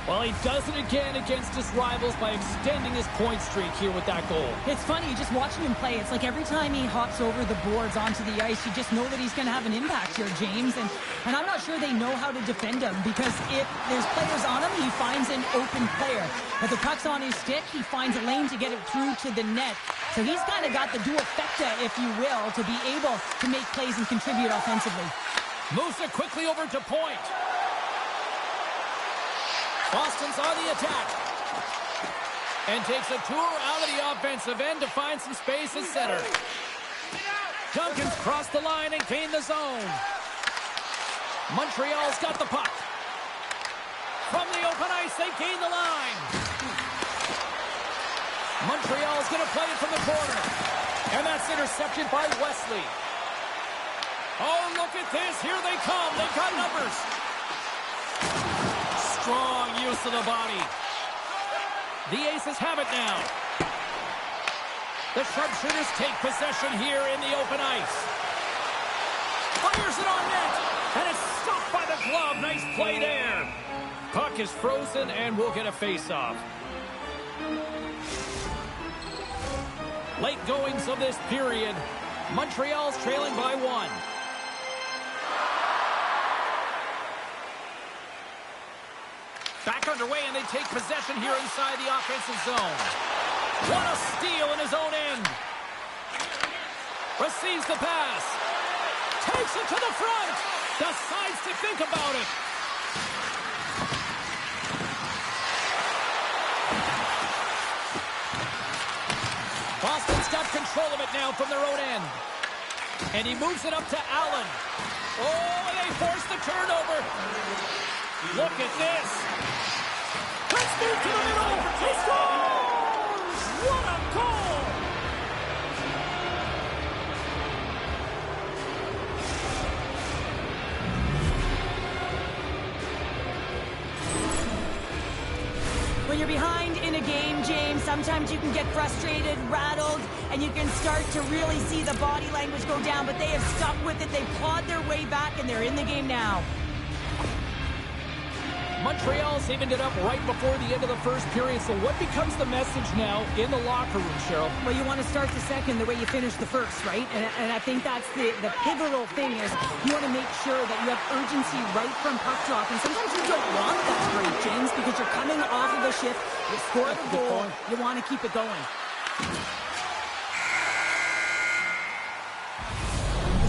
Well, he does it again against his rivals by extending his point streak here with that goal. It's funny, just watching him play, it's like every time he hops over the boards onto the ice, you just know that he's going to have an impact here, James. And I'm not sure they know how to defend him, because if there's players on him, he finds an open player. If the puck's on his stick, he finds a lane to get it through to the net. So he's kind of got the dual-fecta, if you will, to be able to make plays and contribute offensively. Moves it quickly over to point. Boston's on the attack. And takes a tour out of the offensive end to find some space at center. Duncan's crossed the line and gained the zone. Montreal's got the puck. From the open ice, they gain the line. Montreal's going to play it from the corner. And that's intercepted by Wesley. Oh, look at this. Here they come. They've got numbers. Strong use of the body. The Aces have it now. The sharpshooters take possession here in the open ice. Fires it on net. And it's stopped by the glove. Nice play there. Puck is frozen and we'll get a face-off. Late goings of this period. Montreal's trailing by 1. Back underway, and they take possession here inside the offensive zone. What a steal in his own end. Receives the pass. Takes it to the front. Decides to think about it. Boston's got control of it now from their own end. And he moves it up to Allen. Oh, and they force the turnover. Look at this. Let's move to the middle. He scores! What a goal! When you're behind in a game, James, sometimes you can get frustrated, rattled, and you can start to really see the body language go down, but they have stuck with it. They clawed their way back, and they're in the game now. Montreal's evened it up right before the end of the first period. So what becomes the message now in the locker room, Cheryl? Well, you want to start the second the way you finish the first, right? And I think that's the pivotal thing is you want to make sure that you have urgency right from puck drop. And sometimes you don't want that break, James, because you're coming off of a shift. You scored a goal. You want to keep it going.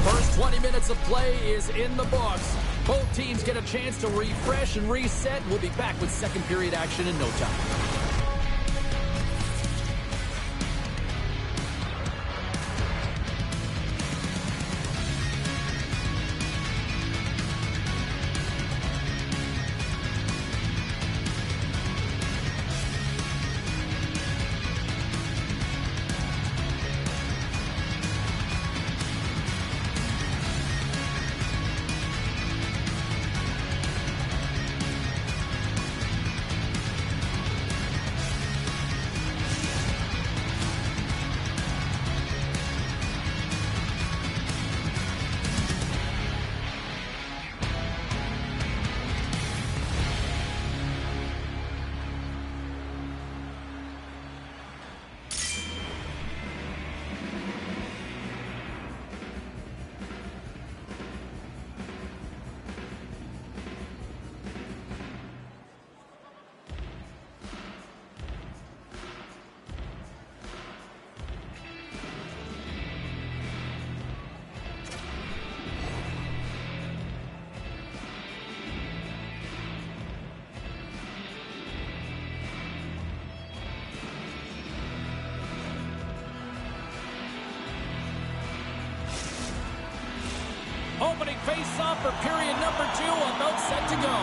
First 20 minutes of play is in the books. Both teams get a chance to refresh and reset. We'll be back with second period action in no time. Opening face-off for period number 2, about set to go.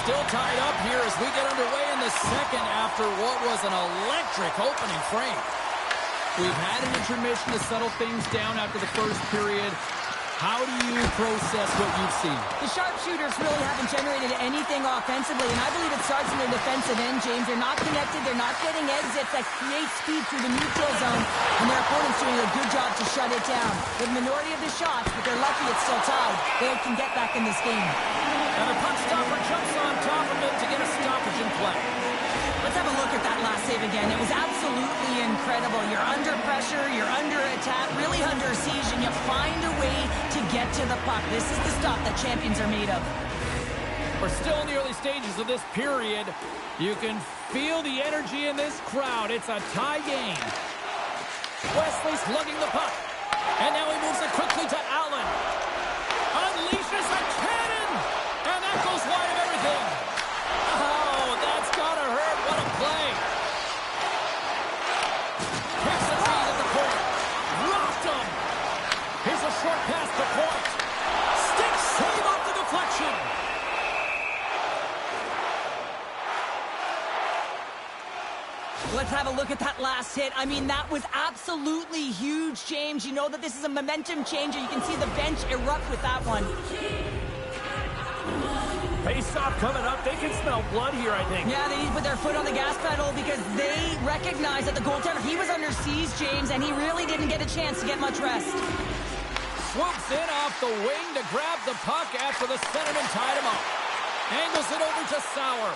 Still tied up here as we get underway in the second after what was an electric opening frame. We've had an intermission to settle things down after the first period. How do you process what you've seen? The sharpshooters really haven't generated anything offensively, and I believe it starts in their defensive end, James. They're not connected. They're not getting exits that create speed through the neutral zone, and their opponent's doing a good job to shut it down. The minority of the shots, but they're lucky it's still tied. They can get back in this game. And the puck stopper jumps on top of it to get a stoppage in play. Let's have a look at that last save again. It was absolutely incredible. You're under pressure, you're under attack, really under siege, and you find a way to get to the puck. This is the stuff that champions are made of. We're still in the early stages of this period. You can feel the energy in this crowd. It's a tie game. Wesley's lugging the puck. And now he moves it quickly to Allen. Unleashes a cannon! And that goes wide of everything. Oh, that's gotta hurt. What a play. Takes a feed at the point. Rocked him. Here's a short pass to point. Stick save off the deflection. Let's have a look at that last hit. I mean, that was absolutely huge, James. You know that this is a momentum changer. You can see the bench erupt with that one. Face-off coming up. They can smell blood here, I think. Yeah, they need to put their foot on the gas pedal because they recognize that the goaltender, he was under siege, James, and he really didn't get a chance to get much rest. Swoops in off the wing to grab the puck after the centerman tied him up. Angles it over to Sauer.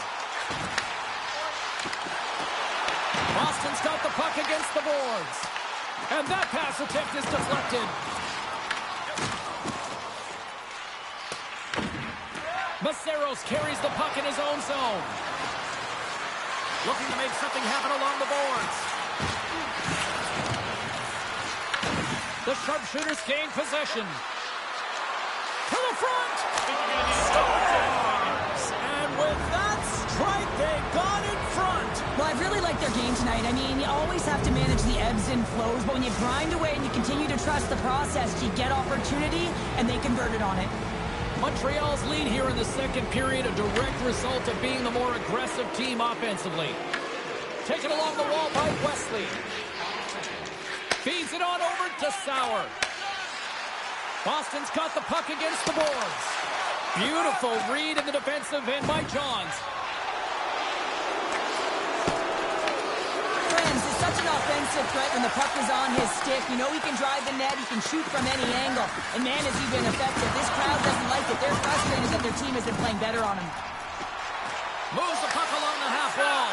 Boston's got the puck against the boards. And that pass attempt is deflected. Maceros carries the puck in his own zone. Looking to make something happen along the boards. The sharpshooters gain possession. To the front! Scores! And with that strike, they got in front. Well, I really like their game tonight. I mean, you always have to manage the ebbs and flows, but when you grind away and you continue to trust the process, you get opportunity, and they converted on it. Montreal's lead here in the second period, a direct result of being the more aggressive team offensively. Taken along the wall by Wesley. Feeds it on over to Sauer. Boston's got the puck against the boards. Beautiful read in the defensive end by Johns. Friends is such an offensive threat when the puck is on his stick. You know he can drive the net, he can shoot from any angle. And man, has he been effective. This crowd doesn't like it. They're frustrated that their team has been playing better on him. Moves the puck along the half wall.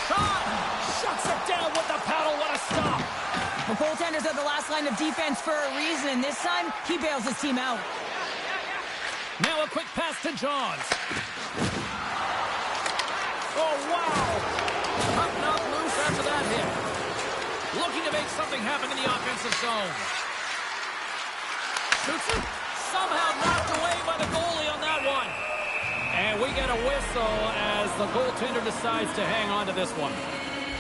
Shot! Shuts it down with the paddle. What a stop! The goaltenders are the last line of defense for a reason, and this time, he bails his team out. Now a quick pass to Johns. Oh, wow! Puck knocked loose after that hit. Looking to make something happen in the offensive zone. Shoots it. Somehow knocked away by the goalie on that one. And we get a whistle as the goaltender decides to hang on to this one.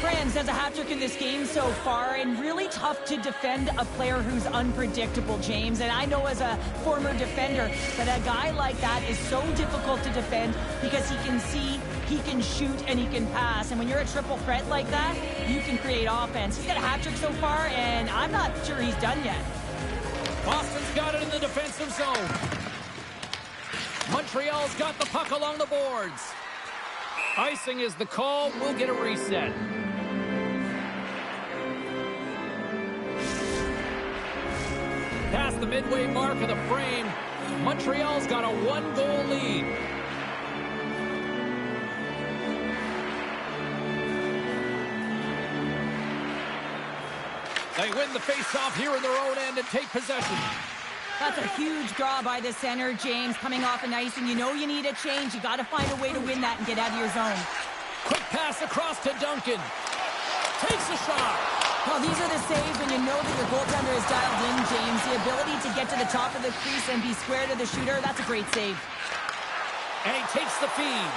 Franz has a hat-trick in this game so far, and really tough to defend a player who's unpredictable, James. And I know as a former defender that a guy like that is so difficult to defend because he can see, he can shoot, and he can pass. And when you're a triple threat like that, you can create offense. He's got a hat-trick so far, and I'm not sure he's done yet. Boston's got it in the defensive zone. Montreal's got the puck along the boards. Icing is the call. We'll get a reset. Past the midway mark of the frame, Montreal's got a one-goal lead. They win the face-off here in their own end and take possession. That's a huge draw by the center, James, coming off an icing. You know you need a change. You got to find a way to win that and get out of your zone. Quick pass across to Duncan. Takes a shot. Well, these are the saves when you know that your goaltender is dialed in, James. The ability to get to the top of the crease and be square to the shooter, that's a great save. And he takes the feed.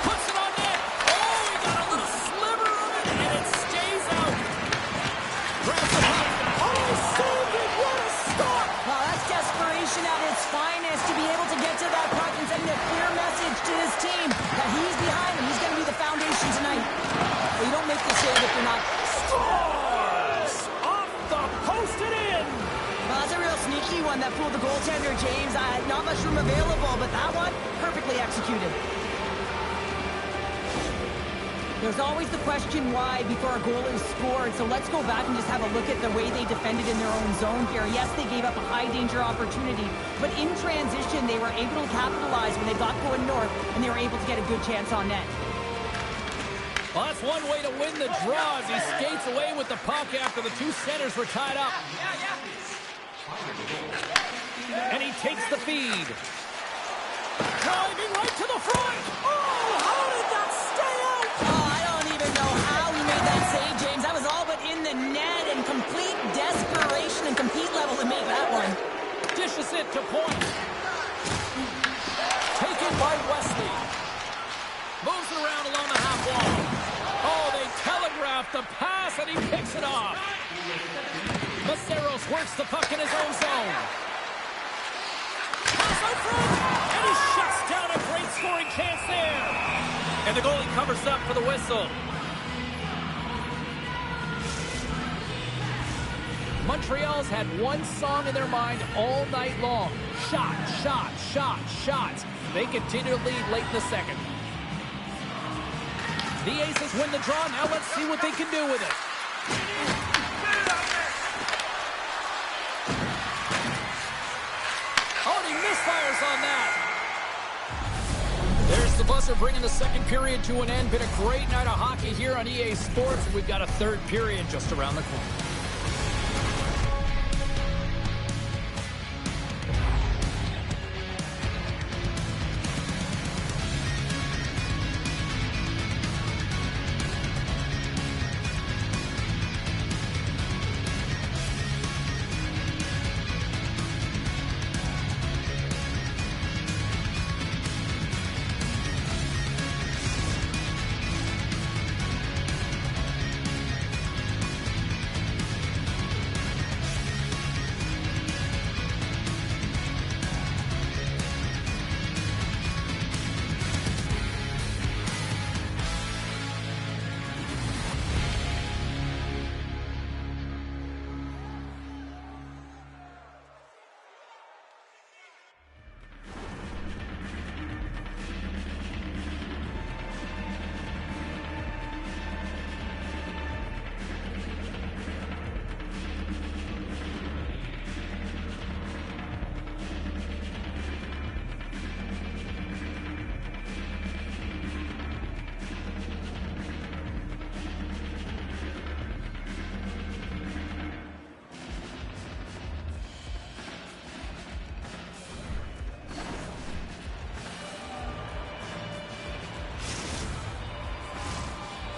Puts it on net. Oh, he got a little sliver of it, and it stays out. Grabs the puck. Oh, saved it. What a stop. Well, that's desperation at its finest to be able to get to that puck and send a clear message to his team that he's behind him. He's going to be the foundation tonight. Well, you don't make the save if you're not. Scores! Off the post and in! Well, that's a real sneaky one that fooled the goaltender, James. Not much room available, but that one, perfectly executed. There's always the question why before a goal is scored, so let's go back and just have a look at the way they defended in their own zone here. Yes, they gave up a high-danger opportunity, but in transition, they were able to capitalize when they got going north, and they were able to get a good chance on net. Well, that's one way to win the draw as he skates away with the puck after the two centers were tied up. And he takes the feed. Driving right to the front. Oh, how did that stay out? Oh, I don't even know how he made that save, James. That was all but in the net, and complete desperation and compete level to make that one. Dishes it to point. Taken by Wesley. Moves it around along the half wall. Oh, they telegraphed the pass, and he picks it off. Maceros works the puck in his own zone. Pass out front, and he shuts down a great scoring chance there. And the goalie covers up for the whistle. Montreal's had one song in their mind all night long. Shot, shot, shot, shots. They continue to lead late in the second. The Aces win the draw. Now let's see what they can do with it. Oh, and he misfires on that. There's the buzzer bringing the second period to an end. Been a great night of hockey here on EA Sports. We've got a third period just around the corner.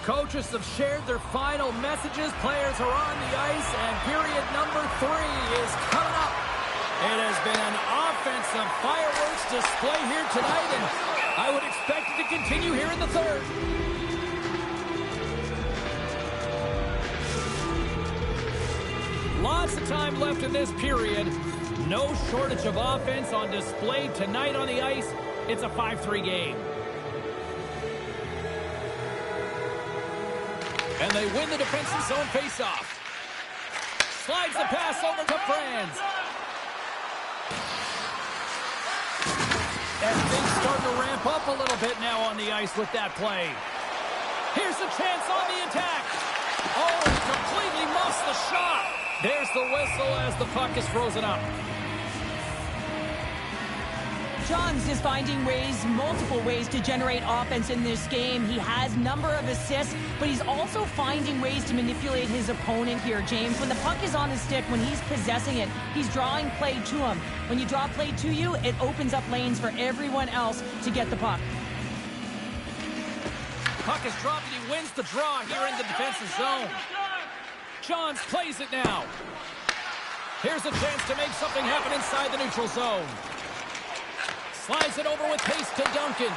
Coaches have shared their final messages. Players are on the ice, and period number 3 is coming up. It has been an offensive fireworks display here tonight, and I would expect it to continue here in the third. Lots of time left in this period. No shortage of offense on display tonight on the ice. It's a 5-3 game. And they win the defensive zone faceoff. Slides the pass over to Franz. And things starting to ramp up a little bit now on the ice with that play. Here's a chance on the attack. Oh, he completely muffs the shot. There's the whistle as the puck is frozen up. Johns is finding ways, multiple ways to generate offense in this game. He has a number of assists, but he's also finding ways to manipulate his opponent here, James. When the puck is on his stick, when he's possessing it, he's drawing play to him. When you draw play to you, it opens up lanes for everyone else to get the puck. Puck is dropped and he wins the draw here in the defensive zone. Johns plays it now. Here's a chance to make something happen inside the neutral zone. Slides it over with pace to Duncan.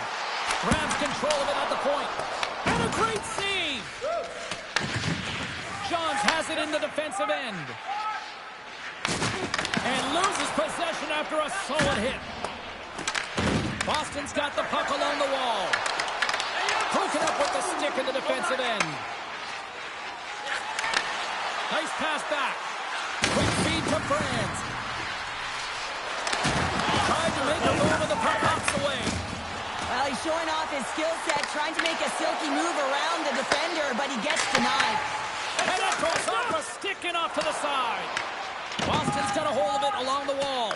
Grabs control of it at the point. And a great save! Johns has it in the defensive end. And loses possession after a solid hit. Boston's got the puck along the wall. Broken up with the stick in the defensive end. Nice pass back. Quick feed to Franz. to make a move, and the puck hops away. Well, he's showing off his skill set, trying to make a silky move around the defender, but he gets denied. And it goes off a stick and off to the side. Boston's got a hold of it along the wall.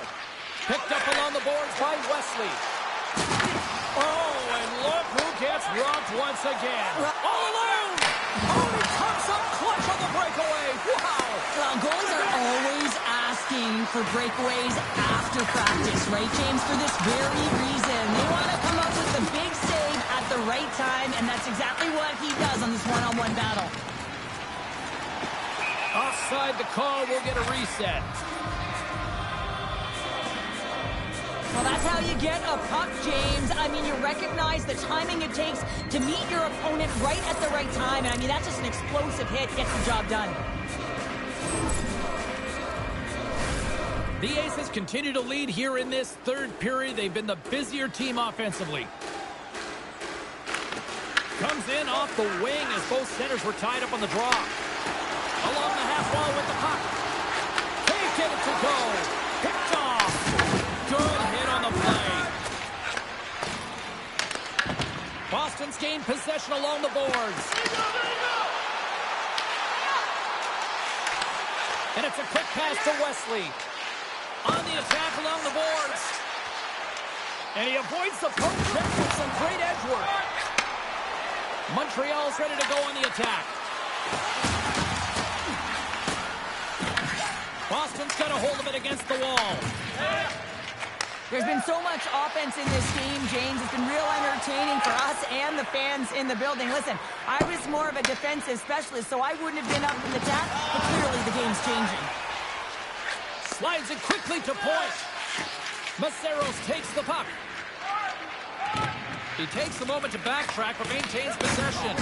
Picked up along the boards by Wesley. Oh, and look who gets rocked once again. All alone! Oh, he comes up clutch on the breakaway. Wow! Well, goalies are always asking for breakaways after practice, right, James? For this very reason. They want to come up with the big save at the right time, and that's exactly what he does on this one-on-one battle. Offside the call, will get a reset. Well, that's how you get a puck, James. I mean, you recognize the timing it takes to meet your opponent right at the right time. And I mean, that's just an explosive hit, gets the job done. The Aces continue to lead here in this third period. They've been the busier team offensively. Comes in off the wing as both centers were tied up on the draw. Along the half wall with the puck. Can't get it to go. Picked off. Good hit on the play. Boston's gained possession along the boards. And it's a quick pass to Wesley. On the attack along the boards. And he avoids the poke check with some great edge work. Montreal's ready to go on the attack. Boston's got a hold of it against the wall. There's been so much offense in this game, James. It's been real entertaining for us and the fans in the building. Listen, I was more of a defensive specialist, so I wouldn't have been up in the attack, but clearly the game's changing. Slides it quickly to point. Maceros takes the puck. He takes a moment to backtrack, but maintains possession.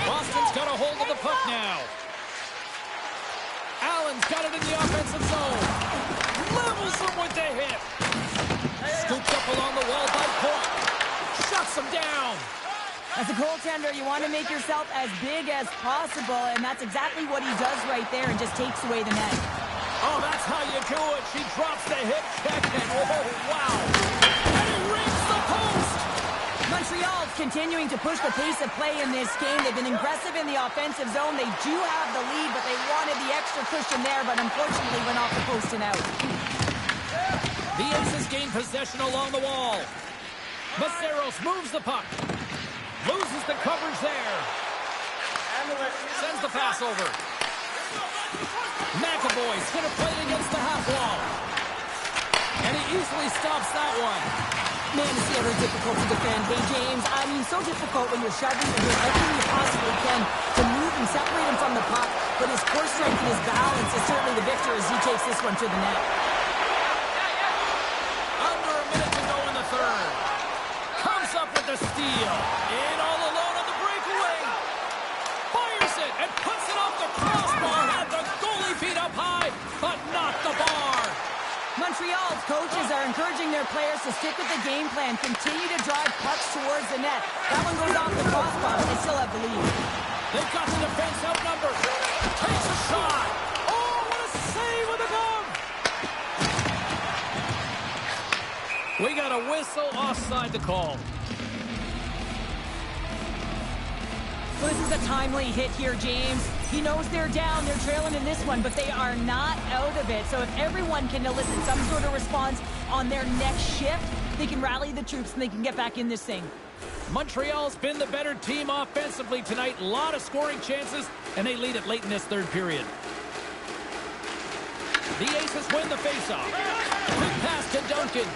Boston's got a hold of the puck now. Allen's got it in the offensive zone. Levels him with the hit. Scooped up along the wall by Point. Shuts him down. As a goaltender, you want to make yourself as big as possible, and that's exactly what he does right there and just takes away the net. Oh, that's how you do it. She drops the hit check, and oh, wow. And he rings the post. Montreal's continuing to push the pace of play in this game. They've been aggressive in the offensive zone. They do have the lead, but they wanted the extra cushion there, but unfortunately went off the post and out. The Aces gain possession along the wall. Maceros moves the puck. Loses the coverage there. Sends the pass over. McAvoy's going to play it against the half wall. And he easily stops that one. Man, it's ever difficult to defend. Hey, James, I mean, so difficult when you're shoving and doing everything you possibly can to move and separate him from the puck. But his core strength and his balance is certainly the victor as he takes this one to the net. Under a minute to go in the third. Comes up with the steal. In all alone on the breakaway. Fires it and puts it off the crossbar. Had the goalie feet up high, but not the bar. Montreal's coaches are encouraging their players to stick with the game plan, continue to drive pucks towards the net. That one goes off the crossbar, but they still have the lead. They've got the defense outnumbered. Takes a shot. Oh, what a save with the glove. We got a whistle offside the call. Well, this is a timely hit here, James. He knows they're down, they're trailing in this one, but they are not out of it. So if everyone can elicit some sort of response on their next shift, they can rally the troops and they can get back in this thing. Montreal's been the better team offensively tonight. A lot of scoring chances, and they lead it late in this third period. The Aces win the faceoff. Quick pass to Duncan.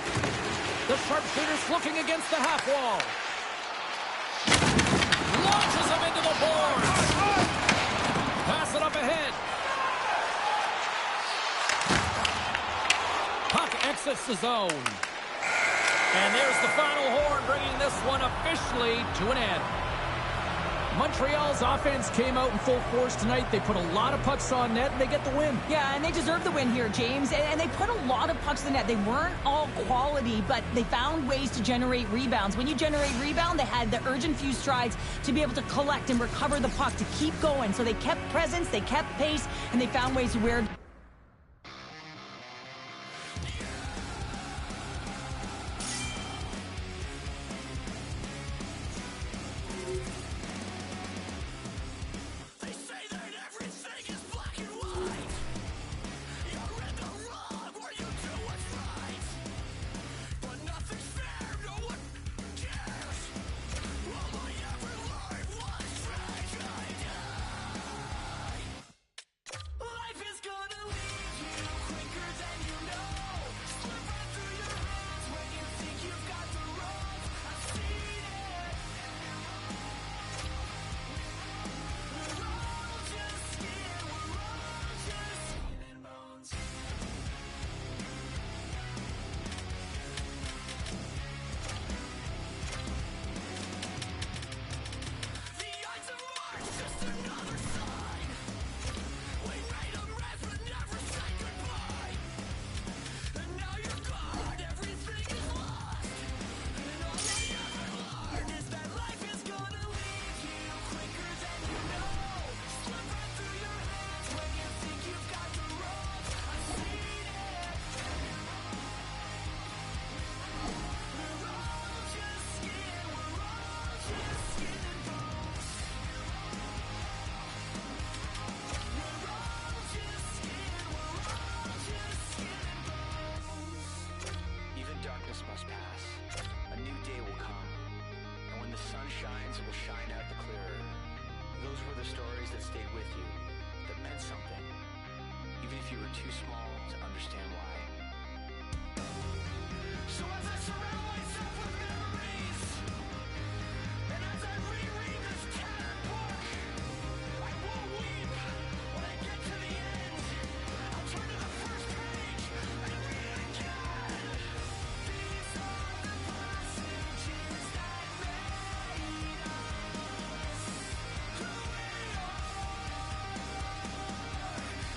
The sharpshooters looking against the half wall. Launches him into the boards. Pass it up ahead. Puck exits the zone. And there's the final horn, bringing this one officially to an end. Montreal's offense came out in full force tonight. They put a lot of pucks on net, and they get the win. Yeah, and they deserve the win here, James. And they put a lot of pucks in the net. They weren't all quality, but they found ways to generate rebounds. When you generate rebound, they had the urgent few strides to be able to collect and recover the puck, to keep going. So they kept presence, they kept pace, and they found ways to wear the stories that stayed with you, that meant something, even if you were too small to understand why. So as I surround myself with memories, and as I reread this tattered book, I won't weep when I get to the end. I'll turn to the first page and read it again. These are the passages that made us who we are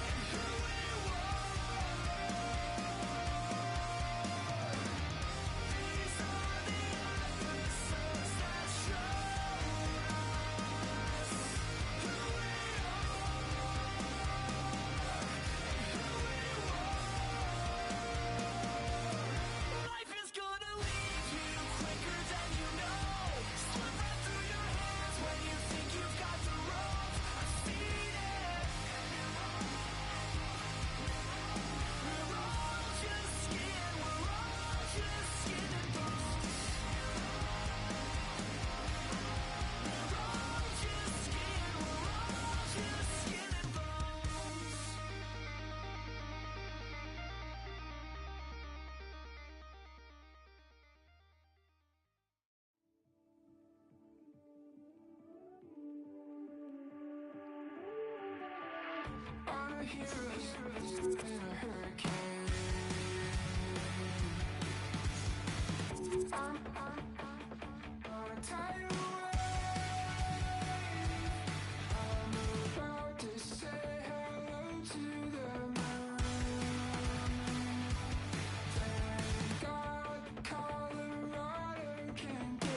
and who we were. These are the episodes that showed us who we are. Life is gonna leave you quicker than you know. Slip right through your hands when you think you've got the rope. I've seen it. We're all just skin. We're all just skin and bones. We're all just skin. We're all just skin and bones. Our heroes in a hurricane. On a tidal wave, I'm about to say hello to the moon. Thank God Colorado can do.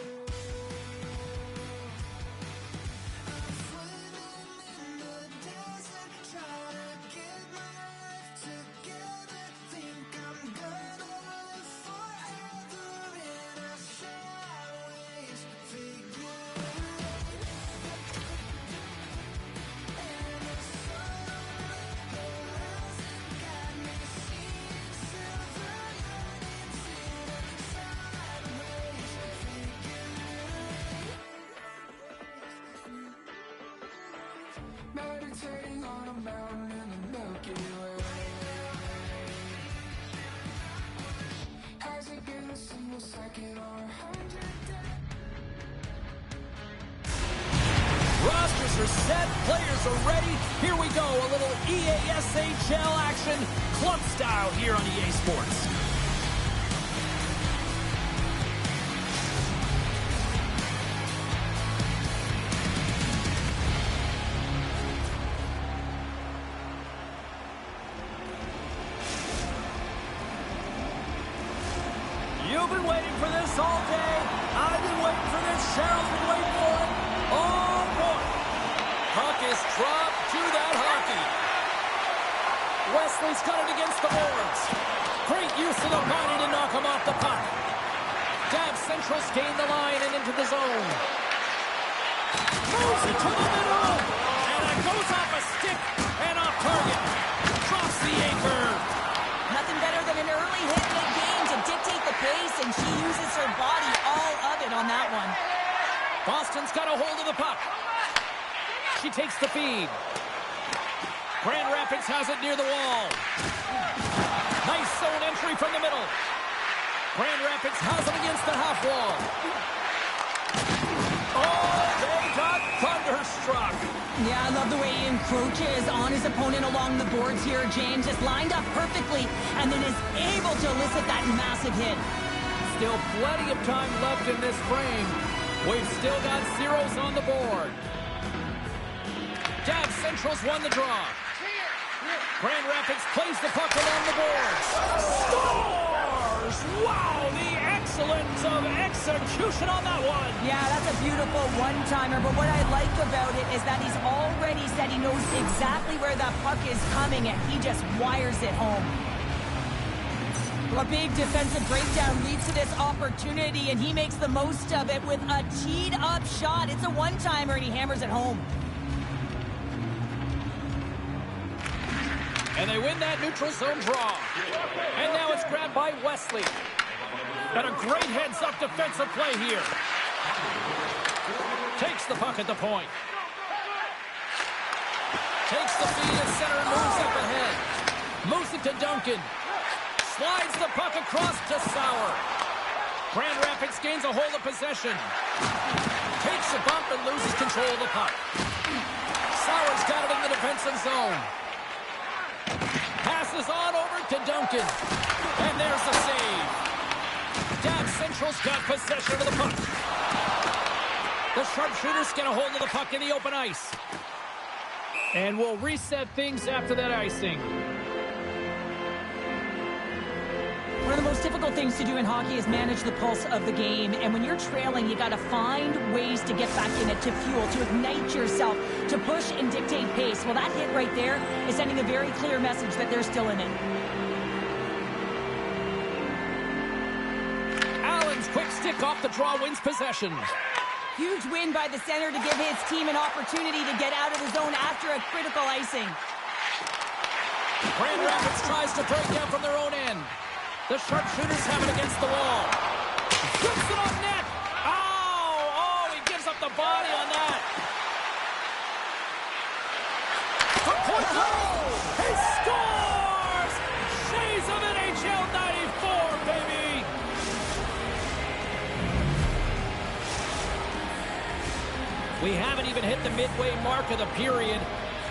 I'm swimming in the desert, trying to get my life together. Think I'm gonna live forever in a sideways figure. And the sun on the horizon got me seeing silver linings in a sideways figure. Meditating on a mountain in the Milky Way. Has it been a single second or 100 days? Rosters are set, players are ready. Here we go, a little EASHL action, club style here on EA Sports. You've been waiting for this all day. I've been waiting for this. Cheryl's been waiting for it. Oh, boy. Puck is dropped to that hockey. Wesley's got it against the boards. Great use of the body to knock him off the puck. Dab Central's gained the line and into the zone. Moves it to the middle. And it goes off a stick and off target. Drops the anchor. Nothing better than an early hit mid-game to dictate the pace, and she uses her body all of it on that one. Boston's got a hold of the puck. She takes the feed. Grand Rapids has it near the wall. Nice zone entry from the middle. Grand Rapids has it against the half wall. Oh, they got thunderstruck. Yeah, I love the way he encroaches on his opponent along the boards here. James is lined up perfectly and then is able to elicit that massive hit. Still plenty of time left in this frame. We've still got zeros on the board. Dab Central's won the draw. Grand Rapids plays the puck along the boards. Scores! Wow, the excellence of execution on that one. Yeah, that's a beautiful one-timer, but what I like about it is that he's already said he knows exactly where that puck is coming, and he just wires it home. A big defensive breakdown leads to this opportunity, and he makes the most of it with a teed-up shot. It's a one-timer, and he hammers it home. And they win that neutral zone draw. And now it's grabbed by Wesley. And a great heads-up defensive play here. Takes the puck at the point. Takes the feed at center and moves up ahead. Moves it to Duncan. Slides the puck across to Sauer. Grand Rapids gains a hold of possession. Takes a bump and loses control of the puck. Sauer's got it in the defensive zone. Passes on over to Duncan. And there's the save. Dab Central's got possession of the puck. The sharpshooters get a hold of the puck in the open ice. And we'll reset things after that icing. One of the most difficult things to do in hockey is manage the pulse of the game. And when you're trailing, you got to find ways to get back in it, to fuel, to ignite yourself, to push and dictate pace. Well, that hit right there is sending a very clear message that they're still in it. Allen's quick stick off the draw wins possession. Huge win by the center to give his team an opportunity to get out of the zone after a critical icing. Grand Rapids tries to break down from their own end. The sharpshooters have it against the wall. Puts it on net. Oh, he gives up the body on that. From point blank, he scores! Shades of NHL 94, baby! We haven't even hit the midway mark of the period.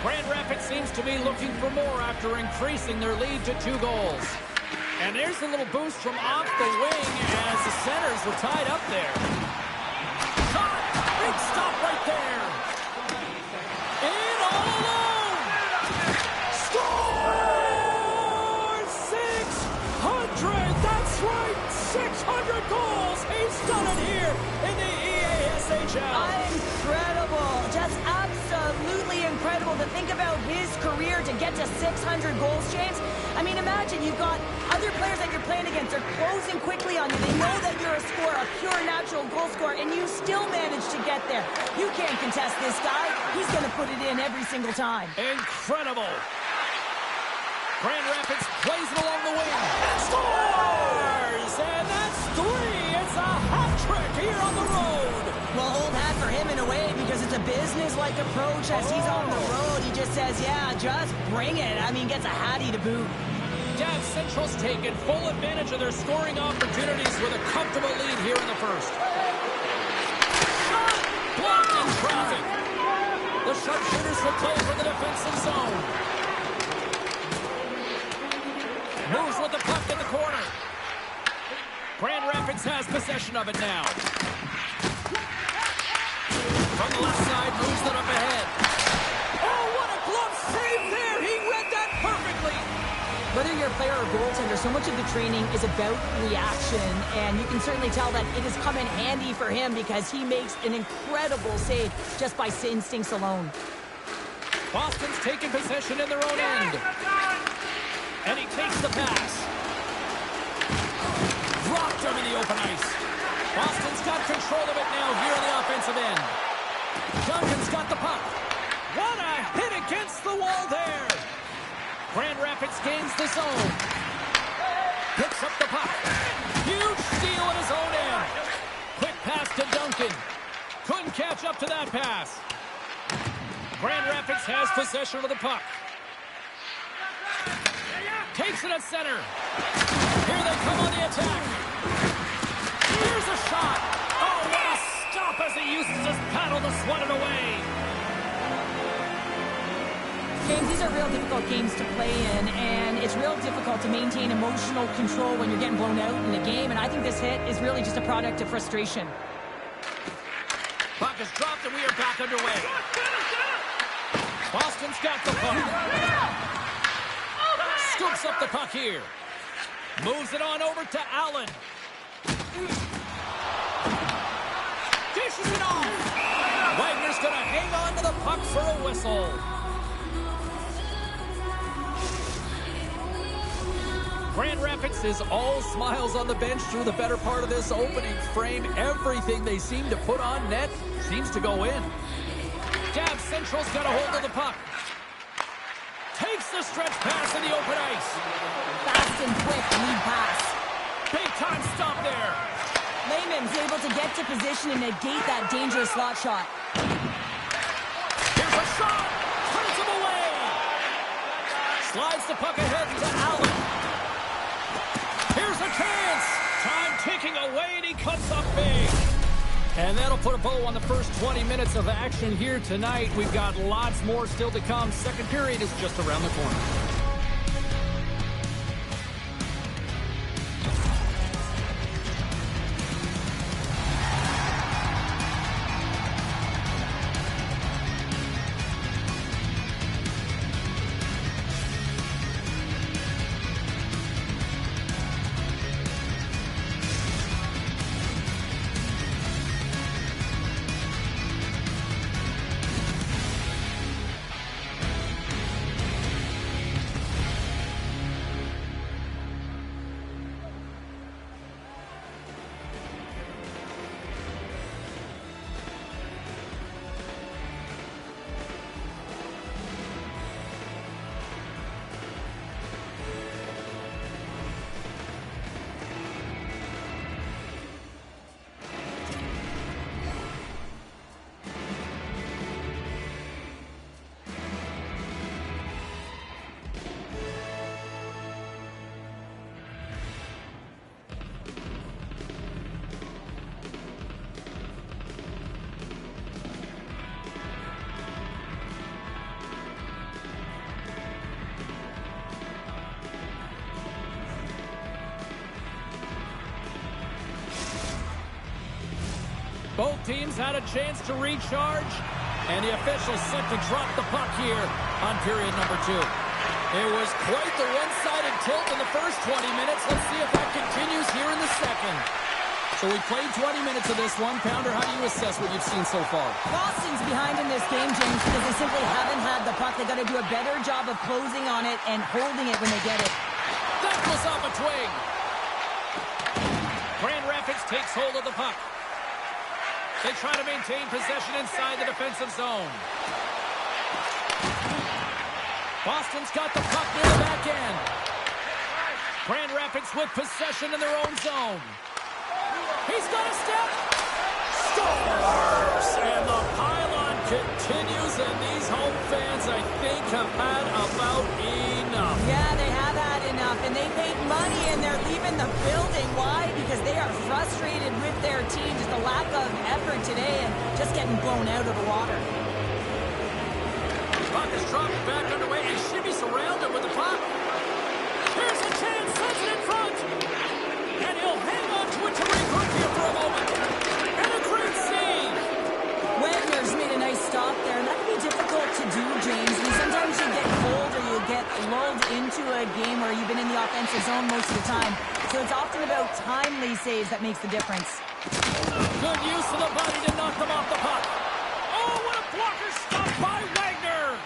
Grand Rapids seems to be looking for more after increasing their lead to 2 goals. And there's a little boost from off the wing as the centers were tied up there. Shot! Big stop right there. In all alone. Score! 600! That's right! 600 goals! He's done it here in the EASHL. Incredible. Just absolutely incredible to think about his career to get to 600 goals, James. I mean, imagine you've got other players that you're playing against are closing quickly on you. They know that you're a scorer, a pure natural goal scorer, and you still manage to get there. You can't contest this guy. He's going to put it in every single time. Incredible. Grand Rapids plays it along the wing. Scores! And that's 3. It's a hat trick here on the road. Well, old hat for him in a way because it's a business-like approach as he's on the road. He just says, yeah, just bring it. I mean, gets a hattie to boot. Dab Central's taken full advantage of their scoring opportunities with a comfortable lead here in the first. Shot! Blocked in traffic. The sharpshooters will play for the defensive zone. Moves with the puck in the corner. Grand Rapids has possession of it now. From the left side, moves it up ahead. Oh, what a glove save there! He read that perfectly! Whether you're a player or goaltender, so much of the training is about reaction, and you can certainly tell that it has come in handy for him because he makes an incredible save just by instincts alone. Boston's taking possession in their own end. And he takes the pass. Dropped him in the open ice. Boston's got control of it now here on the offensive end. Duncan's got the puck. What a hit against the wall there. Grand Rapids gains the zone. Picks up the puck. Huge steal at his own end. Quick pass to Duncan. Couldn't catch up to that pass. Grand Rapids has possession of the puck. Takes it at center. Here they come on the attack. Here's a shot. Oh, what a stop as he uses his paddle to swat it away. James, these are real difficult games to play in, and it's real difficult to maintain emotional control when you're getting blown out in a game, and I think this hit is really just a product of frustration. Puck is dropped, and we are back underway. Boston's got the puck. Scoops up the puck here. Moves it on over to Allen. Dishes it off. Wagner's going to hang on to the puck for a whistle. Grand Rapids is all smiles on the bench through the better part of this opening frame. Everything they seem to put on net seems to go in. Dab Central's got a hold of the puck. Takes the stretch pass in the open ice. Fast and quick lead pass. Big time stop there. Lehman's able to get to position and negate that dangerous slot shot. Here's a shot. Turns him away. Slides the puck ahead to Allen. Here's a chance. Time ticking away, and he comes up big. And that'll put a bow on the first 20 minutes of action here tonight. We've got lots more still to come. Second period is just around the corner. Both teams had a chance to recharge, and the officials set to drop the puck here on period number 2. It was quite the one-sided tilt in the first 20 minutes. Let's see if that continues here in the second. So we played 20 minutes of this one. Pounder, how do you assess what you've seen so far? Boston's behind in this game, James, because they simply haven't had the puck. They got to do a better job of closing on it and holding it when they get it. That goes off a twig. Grand Rapids takes hold of the puck. They try to maintain possession inside the defensive zone. Boston's got the puck near the back end. Grand Rapids with possession in their own zone. He's got a step. Scores! And the pylon continues, and these home fans, I think, have had about enough. Yeah, they have had enough, and they paid money, and they're leaving the building. Why? Because they are frustrated with their team. Just a lack of effort today and just getting blown out of the water. Puck is dropped back underway, and Shibby surrounded with the puck. Here's a chance, sends it in front. And he'll hang on to it to regroup here for a moment. And a great save. Wagner's made a nice stop there, and that can be difficult to do, James. I mean, sometimes you get cold or you get lulled into a game where you've been in the offensive zone most of the time. So it's often about timely saves that makes the difference. Good use of the body to knock them off the puck. Oh, what a blocker stop by Wagner.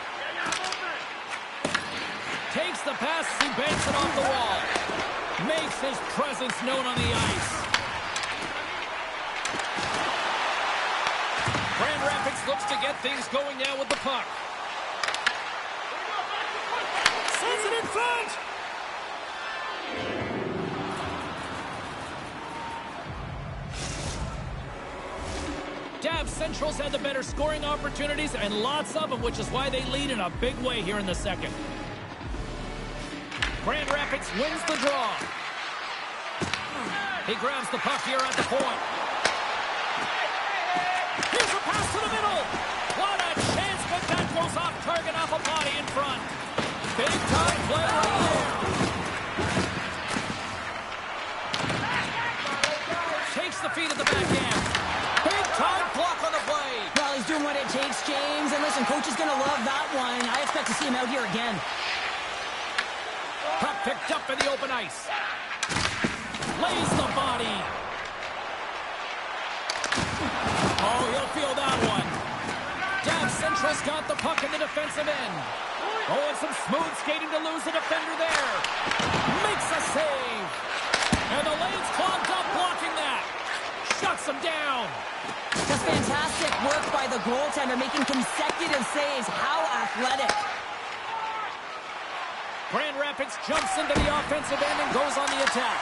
Takes the pass as he banks it off the wall. Makes his presence known on the ice. Grand Rapids looks to get things going now with the puck. Sends it in front. Dab Central's had the better scoring opportunities, and lots of them, which is why they lead in a big way here in the second. Grand Rapids wins the draw. He grabs the puck here at the point. Here's a pass to the middle. What a chance, but that goes off target off a body in front. Big time play right there. Takes the feet of the back end. Big time block on the play. Well, he's doing what it takes, James. And listen, coach is going to love that one. I expect to see him out here again. Puck picked up in the open ice. Lays the body. Oh, he'll feel that one. Dab Central's got the puck in the defensive end. Oh, and some smooth skating to lose the defender there. Makes a save. And the lane's clogged up blocking that. Shuts him down. Just fantastic work by the goaltender, making consecutive saves. How athletic. Grand Rapids jumps into the offensive end and goes on the attack.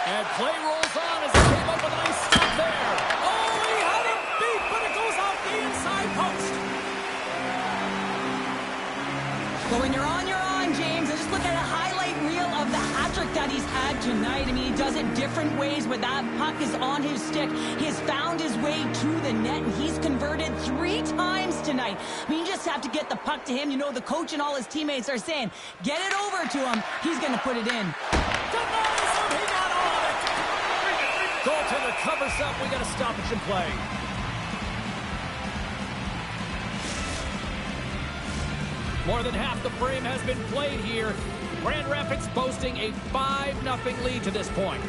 And play rolls on as he came up with a nice stop there. Oh, he had him beat, but it goes off the inside post. But when you're on, James. just look at a highlight reel of the hat-trick that he's had tonight. I mean, he does it different ways where that puck is on his stick. He has found his way to the net, and he's converted 3 times tonight. I mean, you just have to get the puck to him. You know, the coach and all his teammates are saying, get it over to him. He's going to put it in. Denies him. He got all of it. Goaltender covers up. We got a stoppage in play. More than half the frame has been played here. Grand Rapids boasting a 5-0 lead to this point.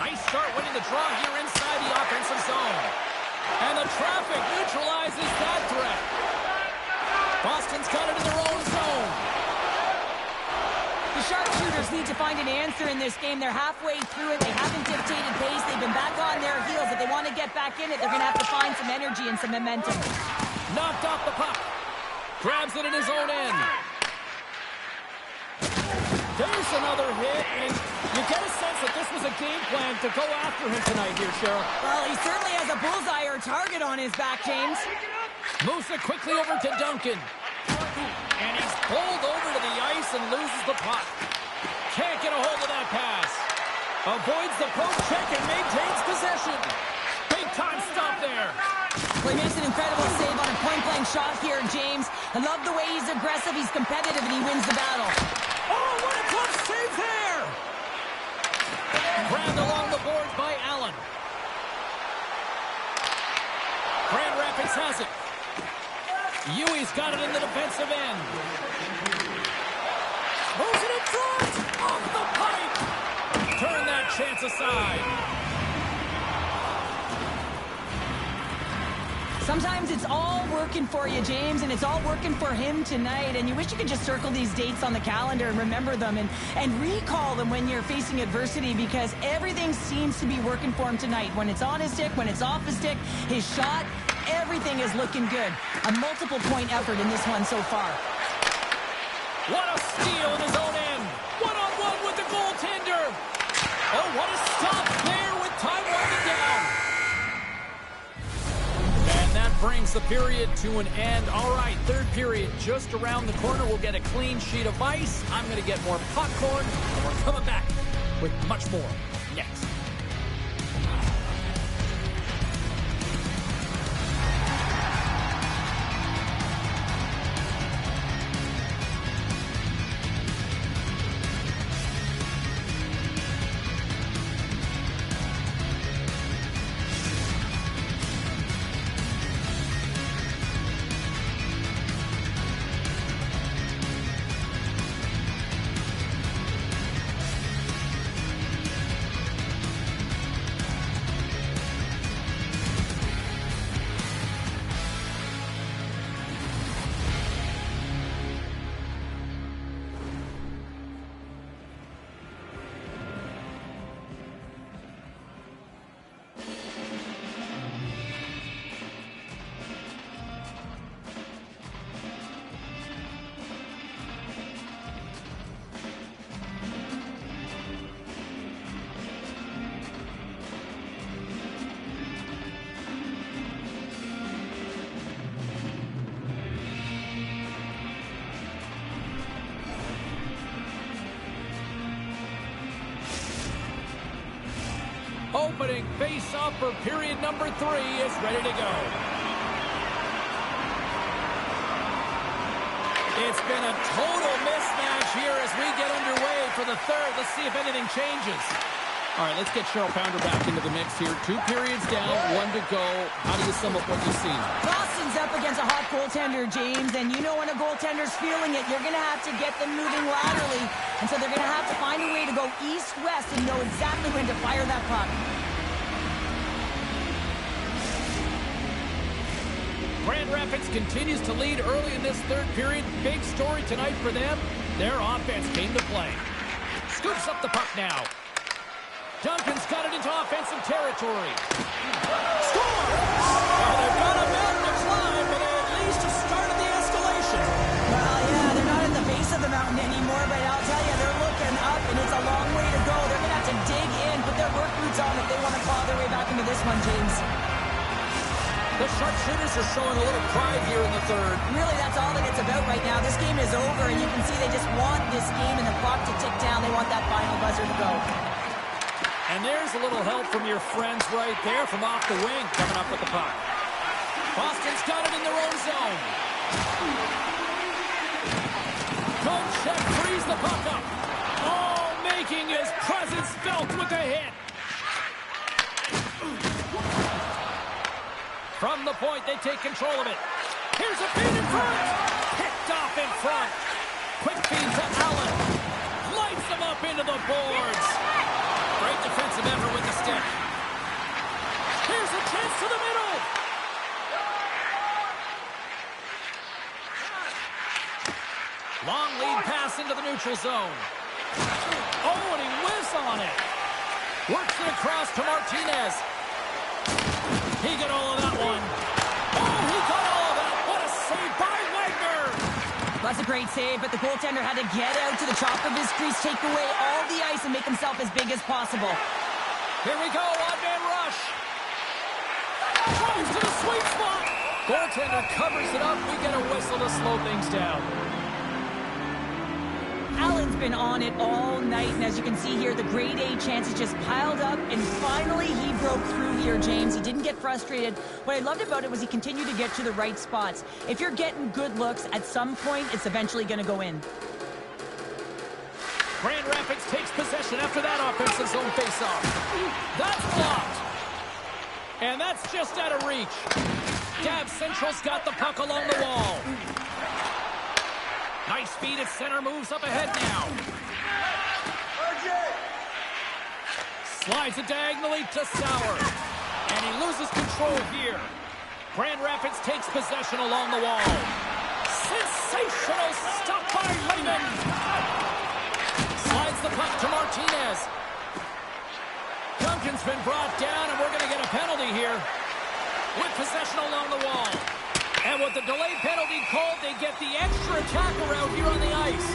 Nice start winning the draw here inside the offensive zone. And the traffic neutralizes that threat. Boston's got it in their own zone. The sharpshooters need to find an answer in this game. They're halfway through it. They haven't dictated pace. They've been back on their heels. If they want to get back in it, they're going to have to find some energy and some momentum. Knocked off the puck. Grabs it in his own end. There's another hit, and you get a sense that this was a game plan to go after him tonight here, Cheryl. Well, he certainly has a bullseye or a target on his back, James. Moves it quickly over to Duncan. And he's pulled over to the ice and loses the puck. Can't get a hold of that pass. Avoids the poke check and maintains possession. Big time stop there. Well, he makes an incredible save on a point-blank shot here, James. I love the way he's aggressive, he's competitive, and he wins the battle. Oh, what a close save there! Grabbed along the boards by Allen. Grand Rapids has it. Yui's got it in the defensive end. Moves it in front! Off the pipe! Turn that chance aside. Sometimes it's all working for you, James, and it's all working for him tonight. And you wish you could just circle these dates on the calendar and remember them and recall them when you're facing adversity, because everything seems to be working for him tonight. When it's on his stick, when it's off his stick, his shot, everything is looking good. A multiple-point effort in this one so far. What a steal in his own end. One-on-one with the goaltender. Oh, what a stop there with time winding down. And that brings the period to an end. All right, third period just around the corner. We'll get a clean sheet of ice. I'm going to get more popcorn, and we're coming back with much more next. Opening face-off for period number 3 is ready to go. It's been a total mismatch here as we get underway for the third. Let's see if anything changes. All right, let's get Cheryl Pounder back into the mix here. 2 periods down, 1 to go. How do you sum up what you've seen? Boston's up against a hot goaltender, James, and you know when a goaltender's feeling it, you're going to have to get them moving laterally, and so they're going to have to find a way to go east-west and know exactly when to fire that puck. Grand Rapids continues to lead early in this third period. Big story tonight for them. Their offense came to play. Scoops up the puck now. Duncan's got it into offensive territory. Score! Well, they've got a mountain to climb, but they at least have started the escalation. Well, yeah, they're not at the base of the mountain anymore, but I'll tell you, they're looking up, and it's a long way to go. They're going to have to dig in, put their work boots on if they want to claw their way back into this one, James. The sharpshooters are showing a little pride here in the third. Really, that's all that it's about right now. This game is over, and you can see they just want this game and the clock to tick down. They want that final buzzer to go. And there's a little help from your friends right there from off the wing coming up with the puck. Boston's got it in their own zone. Coach check frees the puck up. Oh, making his presence felt with a hit. From the point, they take control of it. Here's a feed in front. Picked off in front. Quick feed to Allen. Lights him up into the boards. Great defensive effort with the stick. Here's a chance to the middle. Long lead pass into the neutral zone. Oh, and he whiffs on it. Works it across to Martinez. He got all of that one. Oh, he got all of that. What a save by Wagner. That's a great save, but the goaltender had to get out to the top of his crease, take away all the ice, and make himself as big as possible. Here we go, one-man rush. Drives to the sweet spot. Goaltender covers it up. We get a whistle to slow things down. Allen's been on it all night, and as you can see here, the grade A chances just piled up, and finally he broke through here, James. He didn't get frustrated. What I loved about it was he continued to get to the right spots. If you're getting good looks, at some point, it's eventually going to go in. Grand Rapids takes possession after that offensive zone faceoff. That's blocked. And that's just out of reach. Gab Central's got the puck along the wall. Nice feed at center, moves up ahead now. Slides it diagonally to Sauer. And he loses control here. Grand Rapids takes possession along the wall. Sensational stop by Lehman. Slides the puck to Martinez. Duncan's been brought down, and we're going to get a penalty here. With possession along the wall. And with the delayed penalty called, they get the extra attacker out here on the ice.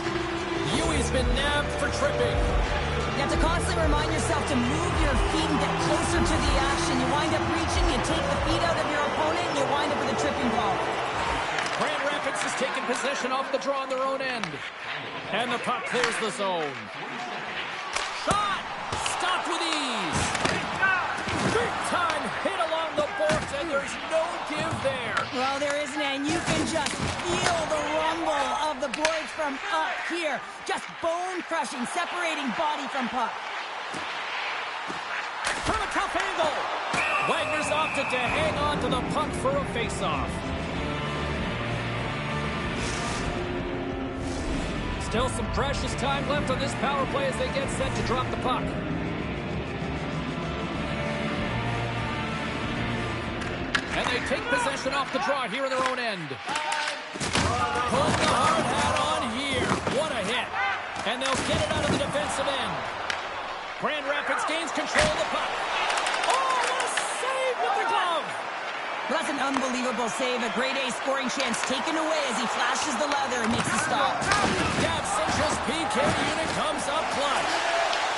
Huey's been nabbed for tripping. You have to constantly remind yourself to move your feet and get closer to the action. You wind up reaching, you take the feet out of your opponent, and you wind up with a tripping ball. Grand Rapids has taken possession off the draw on their own end. And the puck clears the zone. Shot! Stopped with ease. Big time hit along the boards, and there's no give there. Well, there isn't, and you can just feel the rumble of the boards from up here. Just bone-crushing, separating body from puck. From a tough angle. Wagner's opted to hang on to the puck for a face-off. Still some precious time left on this power play as they get set to drop the puck. And they take possession off the draw here in their own end. Put the hard hat on here. What a hit. And they'll get it out of the defensive end. Grand Rapids gains control of the puck. Oh, what a save with the glove. Well, that's an unbelievable save. A grade A scoring chance taken away as he flashes the leather and makes the stop. Gab Central's PK unit comes up clutch.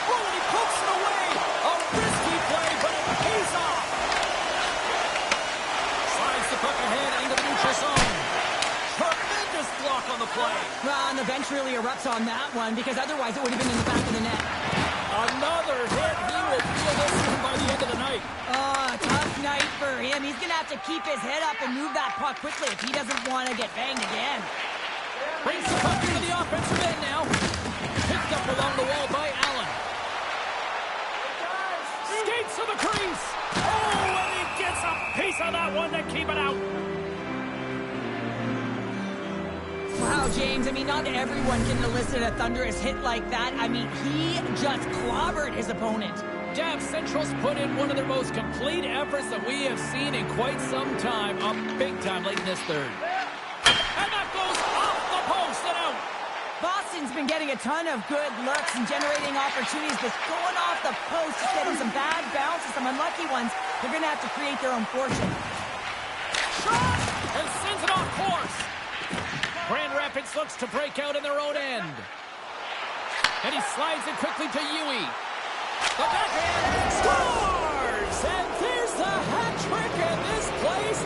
Oh, and he pokes it away. A risky play, but it pays off. Slides the puck ahead into the neutral zone. Tremendous block on the play. Well, and the bench really erupts on that one because otherwise it would have been in the back of the net. Another hit. He will feel this one by the end of the night. Oh, tough night for him. He's going to have to keep his head up and move that puck quickly if he doesn't want to get banged again. Brings the puck into the offensive end now. Picked up along the wall by Allen. Skates to the crease. Oh, and he gets a piece of that one to keep it out. Wow, James, I mean, not everyone can elicit a thunderous hit like that. I mean, he just clobbered his opponent. Gab Central's put in one of their most complete efforts that we have seen in quite some time. A big time late in this third. And that goes off the post and out. Boston's been getting a ton of good looks and generating opportunities, but going off the post, just getting some bad bounces, some unlucky ones. They're going to have to create their own fortune. Shot! And sends it off course. Grand Rapids looks to break out in their own end. And he slides it quickly to Huey. The backhand scores! And there's the hat trick, and this place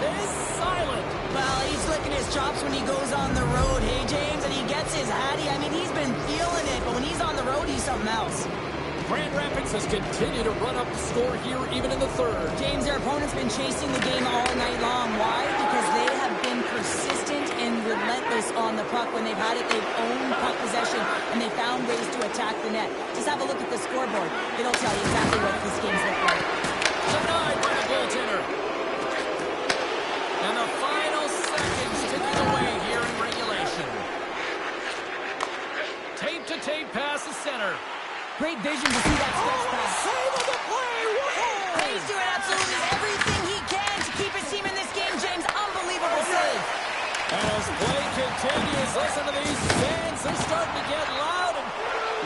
chops when he goes on the road, hey, James? And he gets his hattie. I mean, he's been feeling it, but when he's on the road, he's something else. Grand Rapids has continued to run up the score here even in the third. James, their opponent's been chasing the game all night long. Why? Because they have been persistent and relentless on the puck. When they've had it, they've owned puck possession, and they found ways to attack the net. Just have a look at the scoreboard. It'll tell you exactly what this game's look like. Denied by the goaltender. And the final seconds ticking away here in regulation. Tape-to-tape pass to center. Great vision to see that stretch pass. Save of the play! Whoa! He's doing absolutely everything he can to keep his team in this game, James. Unbelievable save. And as play continues, listen to these fans. They're starting to get loud and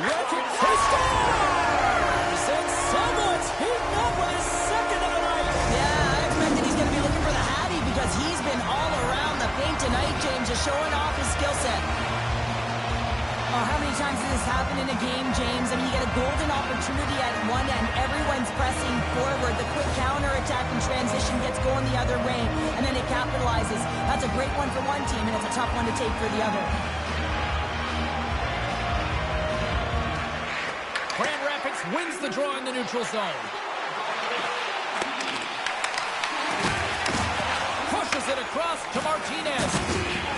reckon he scores! And someone's heating up with his second of the night. Yeah, I expect that he's going to be looking for the Hattie because he's been all around the paint tonight, James, just showing off his skill set. Oh, how many times has this happened in a game, James? I mean, you get a golden opportunity at one end. Everyone's pressing forward. The quick counterattack and transition gets going the other way, and then it capitalizes. That's a great one for one team, and it's a tough one to take for the other. Grand Rapids wins the draw in the neutral zone. Pushes it across to Martinez.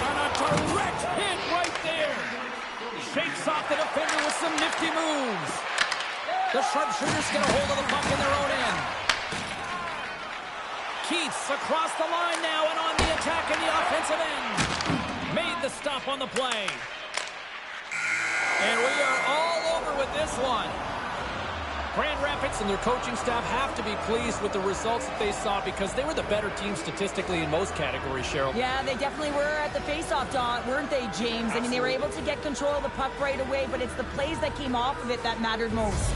And a direct hit right there. Shakes off the defender with some nifty moves. The sharpshooters get a hold of the puck in their own end. Keats across the line now and on the attack in the offensive end. Made the stop on the play. And we are all over with this one. Grand Rapids and their coaching staff have to be pleased with the results that they saw because they were the better team statistically in most categories, Cheryl. Yeah, they definitely were at the face-off, Don, weren't they, James? I mean, they were able to get control of the puck right away, but it's the plays that came off of it that mattered most.